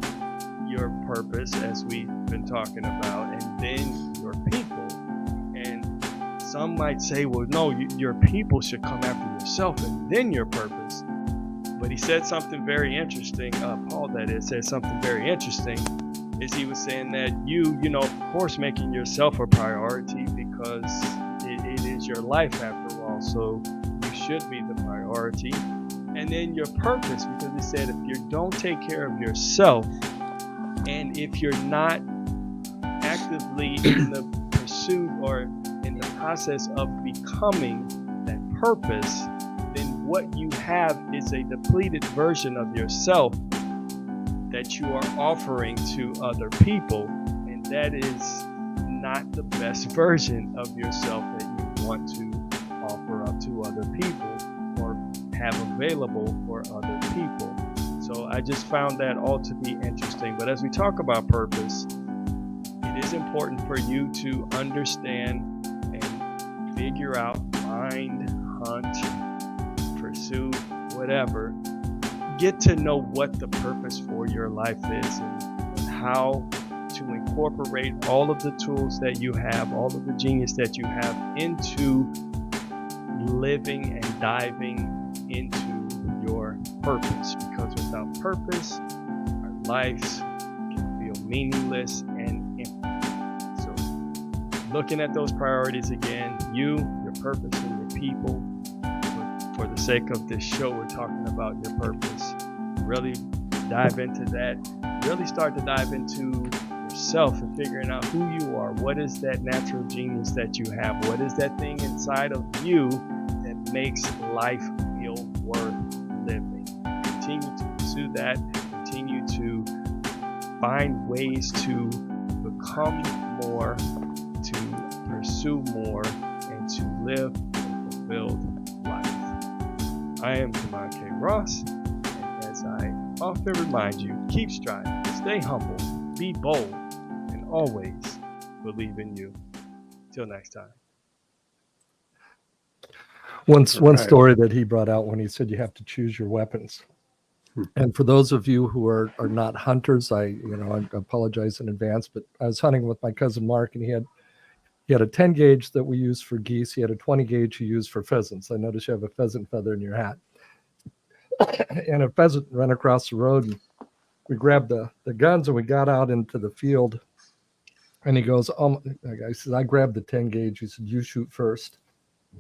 your purpose, as we've been talking about, and then your people. And some might say, well, no, your people should come after yourself and then your purpose. But he said something very interesting, Paul that is, said something very interesting, is he was saying that you know, of course, making yourself a priority because it is your life after all, so you should be the priority. And then your purpose, because he said if you don't take care of yourself, and if you're not actively in the pursuit or in the process of becoming that purpose, then what you have is a depleted version of yourself that you are offering to other people, and that is not the best version of yourself that you want to offer up to other people or have available for other people. So I just found that all to be interesting. But as we talk about purpose, it is important for you to understand and figure out, find, hunt, pursue, whatever. Get to know what the purpose for your life is and how to incorporate all of the tools that you have, all of the genius that you have into living and diving into your purpose. Because without purpose, our lives can feel meaningless and empty. So looking at those priorities again, you, your purpose, and your people. For the sake of this show, we're talking about your purpose. Really dive into that. Really start to dive into yourself and figuring out who you are. What is that natural genius that you have? What is that thing inside of you that makes life feel worth living? Continue to pursue that. Continue to find ways to become more, to pursue more, and to live a fulfilled life. I am Damon K. Ross, and as I often remind you, keep striving, stay humble, be bold, and always believe in you. Till next time. One story that he brought out when he said you have to choose your weapons. And for those of you who are not hunters, I apologize in advance, but I was hunting with my cousin Mark, and he had a 10 gauge that we use for geese. He had a 20 gauge he used for pheasants. I noticed you have a pheasant feather in your hat. And a pheasant ran across the road, and we grabbed the guns and we got out into the field. And he goes, I said, I grabbed the 10 gauge. He said, you shoot first.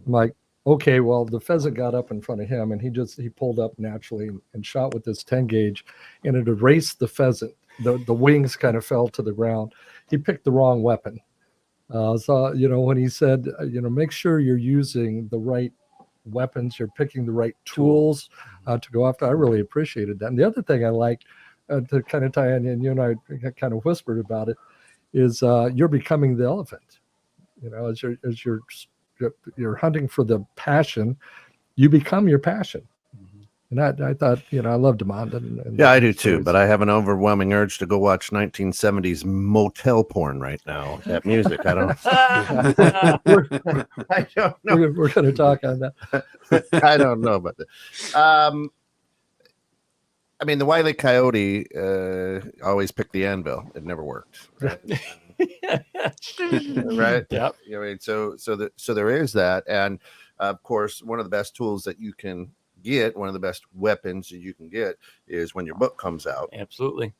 I'm like, okay, well, the pheasant got up in front of him, and he pulled up naturally and shot with this 10 gauge, and it erased the pheasant. The wings kind of fell to the ground. He picked the wrong weapon. So, when he said, make sure you're using the right weapons, you're picking the right tools to go after, I really appreciated that. And the other thing I liked, to kind of tie in, and you and I kind of whispered about it, is you're becoming the elephant. As you're hunting for the passion, you become your passion. And I thought, I love Demond. And yeah, I do too. But I have an overwhelming urge to go watch 1970s motel porn right now. That music, I don't. I don't know. We're going to talk on that. I don't know about that. I mean, the Wile E. Coyote always picked the anvil. It never worked. Right? Right. Yep. I mean, so there is that, and of course, one of the best tools that you can get, one of the best weapons that you can get, is when your book comes out. Absolutely.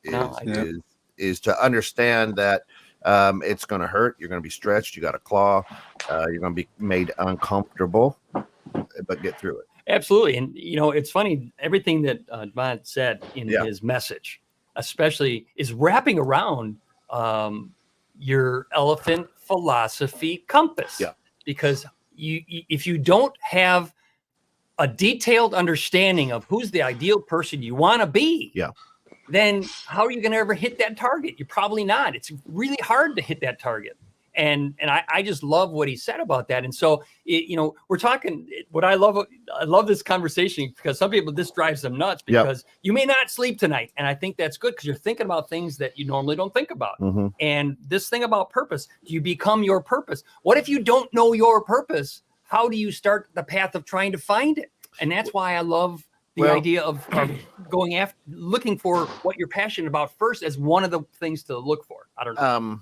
Is to understand that it's going to hurt. You're going to be stretched. You got a claw. You're going to be made uncomfortable, but get through it. Absolutely. And, it's funny, everything that Demond said in his message, especially, is wrapping around your elephant philosophy compass. Yeah. Because if you don't have a detailed understanding of who's the ideal person you want to be, then how are you going to ever hit that target? You're probably not. It's really hard to hit that target. I just love what he said about that. And so, we're talking, what I love this conversation, because some people, this drives them nuts, because you may not sleep tonight. And I think that's good, because you're thinking about things that you normally don't think about. Mm-hmm. And this thing about purpose, do you become your purpose? What if you don't know your purpose? How do you start the path of trying to find it? And that's why I love the idea of going after, looking for what you're passionate about first as one of the things to look for. I don't know.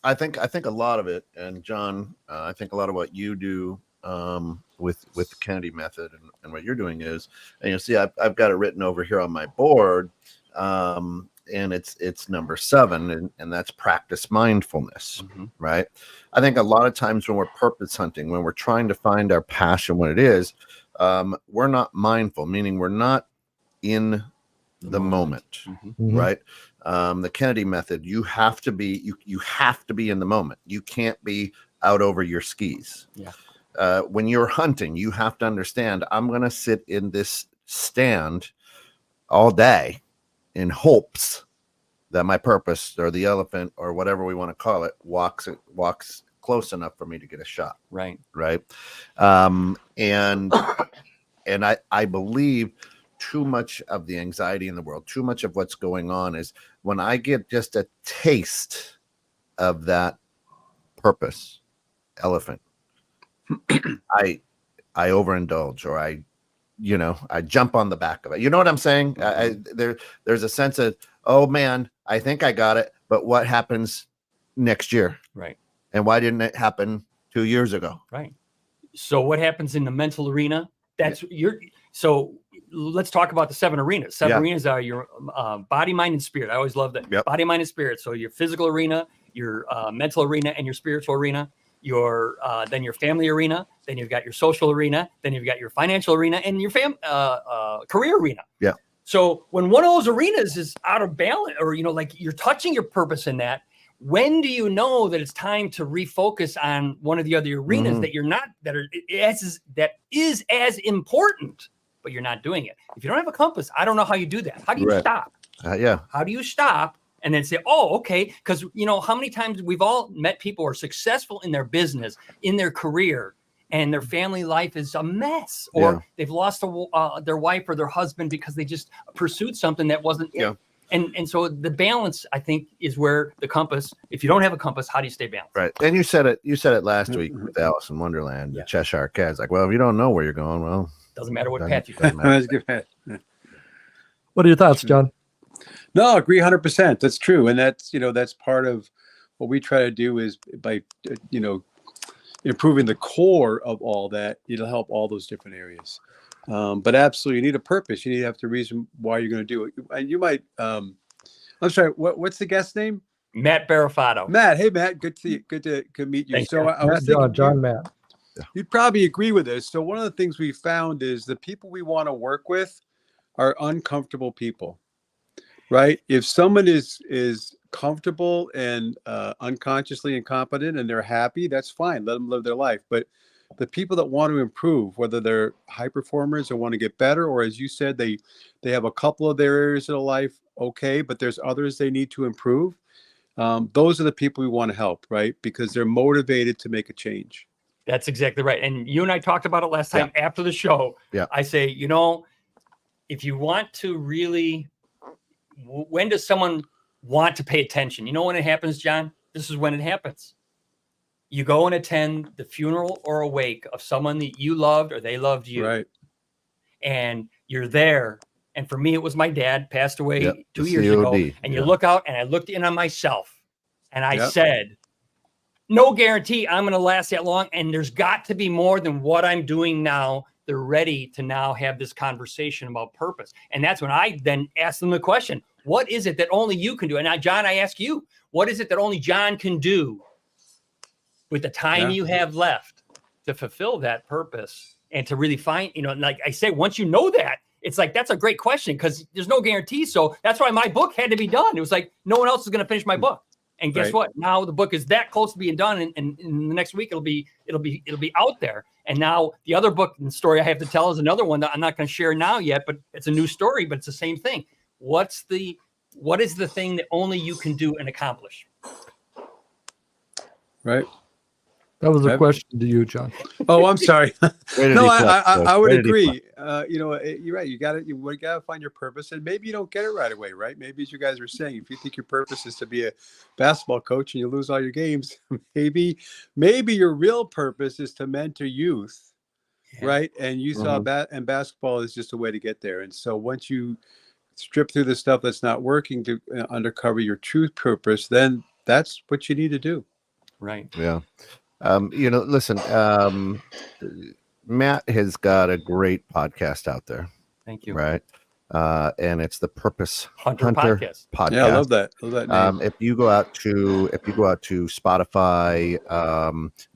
I think a lot of it, and John, I think a lot of what you do with the Kennedy method and what you're doing is, and you'll see I've got it written over here on my board, and it's number 7, and that's practice mindfulness, right? I think a lot of times when we're purpose hunting, when we're trying to find our passion, what it is, we're not mindful, meaning we're not in the moment, right? The Kennedy method, you have to be in the moment. You can't be out over your skis. When you're hunting, you have to understand, I'm going to sit in this stand all day in hopes that my purpose, or the elephant, or whatever we want to call it, walks close enough for me to get a shot. Right. And I believe too much of the anxiety in the world, too much of what's going on, is when I get just a taste of that purpose elephant, I overindulge, or I jump on the back of it. You know what I'm saying? There's a sense of, oh man, I think I got it, but what happens next year? Right. And why didn't it happen 2 years ago? Right. So what happens in the mental arena? So let's talk about the 7 arenas. 7 arenas are your body, mind, and spirit. I always love that. Body, mind, and spirit. So your physical arena, your mental arena, and your spiritual arena. Then your family arena. Then you've got your social arena. Then you've got your financial arena, and your career arena. Yeah. So when one of those arenas is out of balance, or like you're touching your purpose in that, when do you know that it's time to refocus on one of the other arenas that you're not, that is as important, but you're not doing it? If you don't have a compass, I don't know how you do that. How do you stop? How do you stop and then say, oh, okay? Because how many times we've all met people who are successful in their business, in their career, and their family life is a mess, or they've lost their wife or their husband because they just pursued something that wasn't it. And so the balance, I think, is where the compass. If you don't have a compass, how do you stay balanced? Right. And you said it last week with Alice in Wonderland, the Cheshire Cat. It's like, well, if you don't know where you're going, well, doesn't matter what path you take. What are your thoughts, John? No, I agree 100%. That's true. And that's part of what we try to do, is by, improving the core of all that, it'll help all those different areas. But absolutely, you need a purpose. You need to have the reason why you're going to do it. And you might, I'm sorry, what's the guest name? Matt Berrafato. Matt. Hey, Matt, good to meet you. Thanks, so I was thinking, John Matt. You'd probably agree with this. So one of the things we found is the people we want to work with are uncomfortable people, right? If someone is comfortable and unconsciously incompetent and they're happy, that's fine. Let them live their life. But the people that want to improve, whether they're high performers or want to get better, or as you said, they have a couple of their areas of life, okay, but there's others they need to improve. Those are the people we want to help, right? Because they're motivated to make a change. That's exactly right. And you and I talked about it last time after the show. I say, if you want to really, when does someone want to pay attention? You know when it happens, John? This is when it happens. You go and attend the funeral or a wake of someone that you loved or they loved you. Right. And you're there. And for me, it was my dad, passed away 2 years ago. And you look out, and I looked in on myself and I said, no guarantee I'm going to last that long. And there's got to be more than what I'm doing now. They're ready to now have this conversation about purpose. And that's when I then asked them the question, what is it that only you can do? And now, John, I ask you, what is it that only John can do with the time you have left to fulfill that purpose and to really find, like I say, once you know that, it's like, that's a great question, because there's no guarantee. So that's why my book had to be done. It was like, no one else is going to finish my book. And guess what? Now the book is that close to being done. And in the next week, it'll be out there. And now the other book and story I have to tell is another one that I'm not going to share now yet, but it's a new story, but it's the same thing. What is the thing that only you can do and accomplish? right? That was a question to you, John. Oh, I'm sorry. No, I would agree. You're right. You gotta find your purpose, and maybe you don't get it right away, right? Maybe, as you guys were saying, if you think your purpose is to be a basketball coach and you lose all your games, maybe your real purpose is to mentor youth, right? And you saw and basketball is just a way to get there. And so once you strip through the stuff that's not working to uncover your true purpose, then that's what you need to do. Right. Yeah. Listen, Matt has got a great podcast out there. Thank you. Right. And it's the Purpose Hunter podcast. Yeah, I love that. Name. If you go out to Spotify,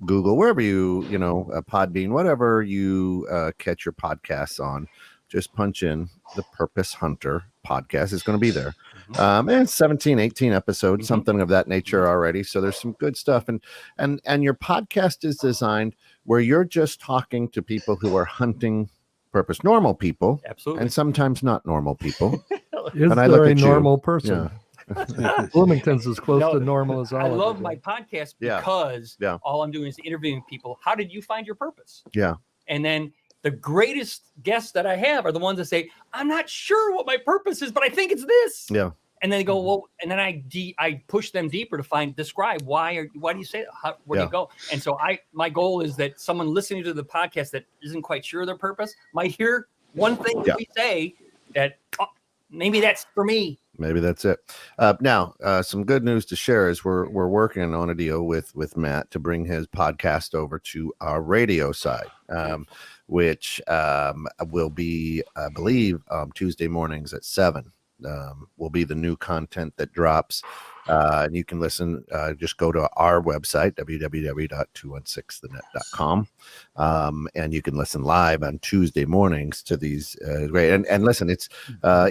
Google, wherever Podbean, whatever you catch your podcasts on, just punch in the Purpose Hunter podcast. It's going to be there. And 17, 18 episodes, something of that nature already. So there's some good stuff. And your podcast is designed where you're just talking to people who are hunting purpose, normal people, absolutely, and sometimes not normal people. Is and there I look a at normal you. person? Yeah. Bloomington's as close to normal as all. I love my podcast because all I'm doing is interviewing people. How did you find your purpose? Yeah. And then the greatest guests that I have are the ones that say, I'm not sure what my purpose is, but I think it's this. Yeah. And then they go, well, and then I push them deeper to describe why do you say that? Where do you go? And so my goal is that someone listening to the podcast that isn't quite sure of their purpose might hear one thing that we say that maybe that's for me. Maybe that's it. Now, some good news to share is we're working on a deal with Matt to bring his podcast over to our radio side, which will be, I believe, Tuesday mornings at 7. Will be the new content that drops, and you can listen. Just go to our website, www.216thenet.com, and you can listen live on Tuesday mornings to these great. And listen, it's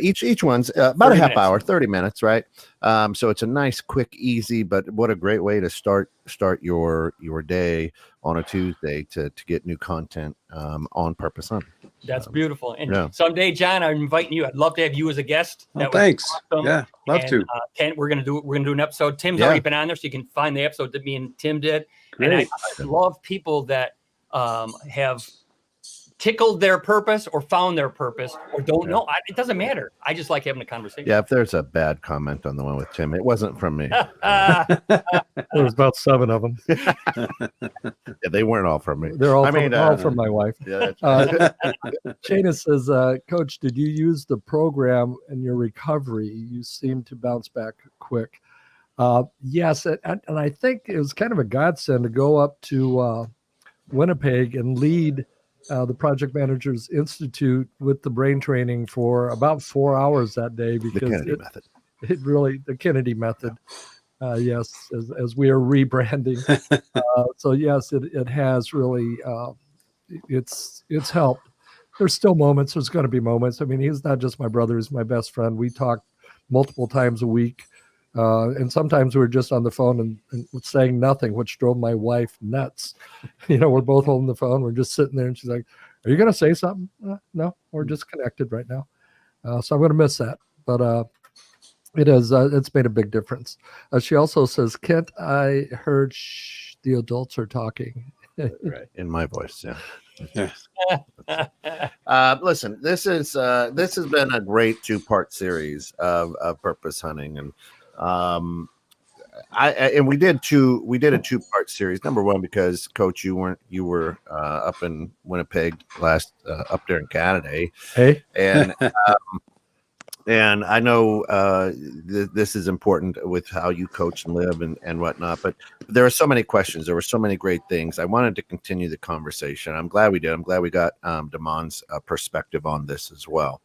each one's about a half hour, 30 minutes, right? So it's a nice, quick, easy, but what a great way to start your day on a Tuesday to get new content on Purpose Hunter. That's beautiful. And someday, John, I'm inviting you. I'd love to have you as a guest. Thanks. Awesome. Yeah, love to. Kent, we're gonna do an episode. Tim's already been on there, so you can find the episode that me and Tim did. Great. And I love people that have tickled their purpose or found their purpose or don't know. It doesn't matter. I just like having a conversation. Yeah, if there's a bad comment on the one with Tim, it wasn't from me. There was about 7 of them. Yeah, they weren't all from me. They're all from my wife. Yeah. Shana says, Coach, did you use the program in your recovery? You seem to bounce back quick. Yes, and I think it was kind of a godsend to go up to Winnipeg and lead the Project Managers Institute with the brain training for about 4 hours that day, because the Kennedy method. Yes, as we are rebranding. So yes, it has really, it's helped. There's still moments. There's going to be moments. I mean, he's not just my brother; he's my best friend. We talk multiple times a week. And sometimes we're just on the phone and saying nothing, which drove my wife nuts. We're both holding the phone. We're just sitting there and she's like, are you going to say something? No, we're just connected right now. So I'm going to miss that. But it's made a big difference. She also says, Kent, I heard the adults are talking. Right. In my voice. Yeah. Listen, this has been a great 2-part series of purpose hunting, and we did a 2-part series. Number one, because Coach, you were up in Winnipeg last up there in Canada, Hey, and I know this is important with how you coach and live and whatnot, but there are so many questions. There were so many great things. I wanted to continue the conversation. I'm glad we did. I'm glad we got Damon's perspective on this as well.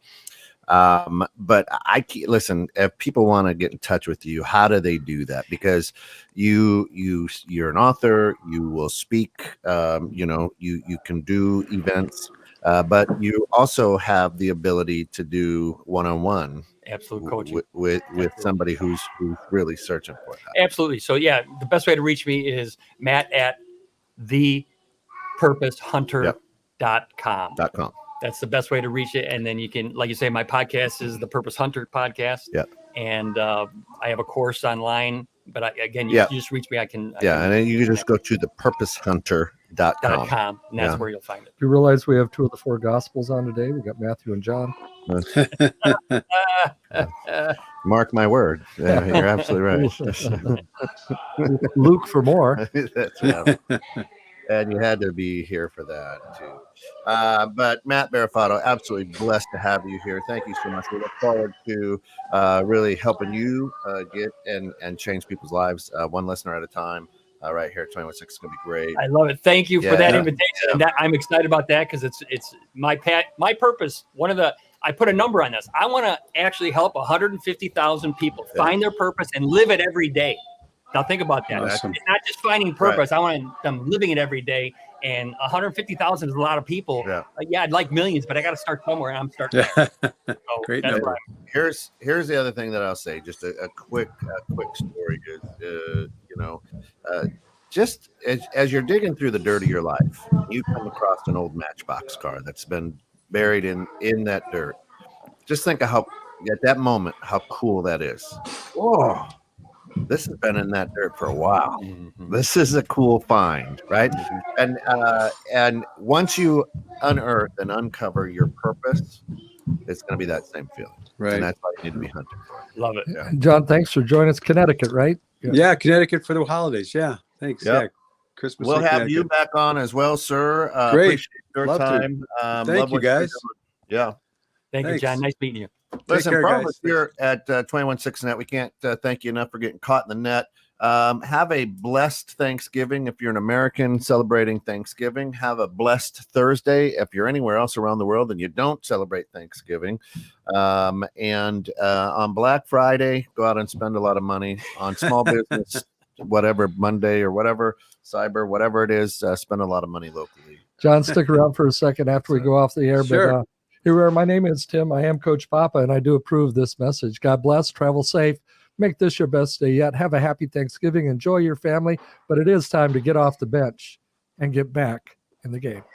But listen, if people want to get in touch with you, how do they do that? Because you're an author, you will speak, you can do events, but you also have the ability to do one-on-one absolute coaching with somebody who's really searching for that. Absolutely. So the best way to reach me is matt@thepurposehunter.com. That's the best way to reach it. And then you can, like you say, my podcast is the Purpose Hunter podcast. Yeah. And I have a course online But again, you just reach me. I can. And then you can just go to thepurposehunter.com. And that's where you'll find it. You realize we have 2 of the 4 Gospels on today? We got Matthew and John. Mark my word. You're absolutely right. Luke for more. That's right. And you had to be here for that too. But Matt Berrafato, absolutely blessed to have you here. Thank you so much. We look forward to really helping you get and change people's lives one listener at a time. Right here at 21.6 is going to be great. I love it. Thank you for that invitation. And that, I'm excited about that because it's my purpose. I put a number on this. I want to actually help 150,000 people find their purpose and live it every day. Now think about that. Awesome. It's not just finding purpose. I want them living it every day. And 150,000 is a lot of people. I'd like millions, but I got to start somewhere. And I'm starting. Great number. Here's the other thing that I'll say. Just a quick story is, just as you're digging through the dirt of your life, you come across an old Matchbox car that's been buried in that dirt. Just think of how at that moment how cool that is. Oh. This has been in that dirt for a while. Mm-hmm. This is a cool find, right? Mm-hmm. And once you unearth and uncover your purpose, it's going to be that same feeling, right? And that's why you need to be hunting for. Love it, John. Thanks for joining us, Connecticut, right? Yeah, Connecticut for the holidays. Yeah, thanks. Yep. Yeah, Christmas. We'll have you back on as well, sir. Great. Appreciate your time. Thank you, guys. Yeah. Thank you, John. Nice meeting you. Listen, from us here at 21.6 Net, we can't thank you enough for getting caught in the net. Have a blessed Thanksgiving if you're an American celebrating Thanksgiving. Have a blessed Thursday if you're anywhere else around the world and you don't celebrate Thanksgiving. And on Black Friday, go out and spend a lot of money on small business, whatever, Monday or whatever, cyber, whatever it is, spend a lot of money locally. John, stick around for a second after we go off the air. Sure. But here we are. My name is Tim. I am Coach Papa, and I do approve this message. God bless. Travel safe. Make this your best day yet. Have a happy Thanksgiving. Enjoy your family. But it is time to get off the bench and get back in the game.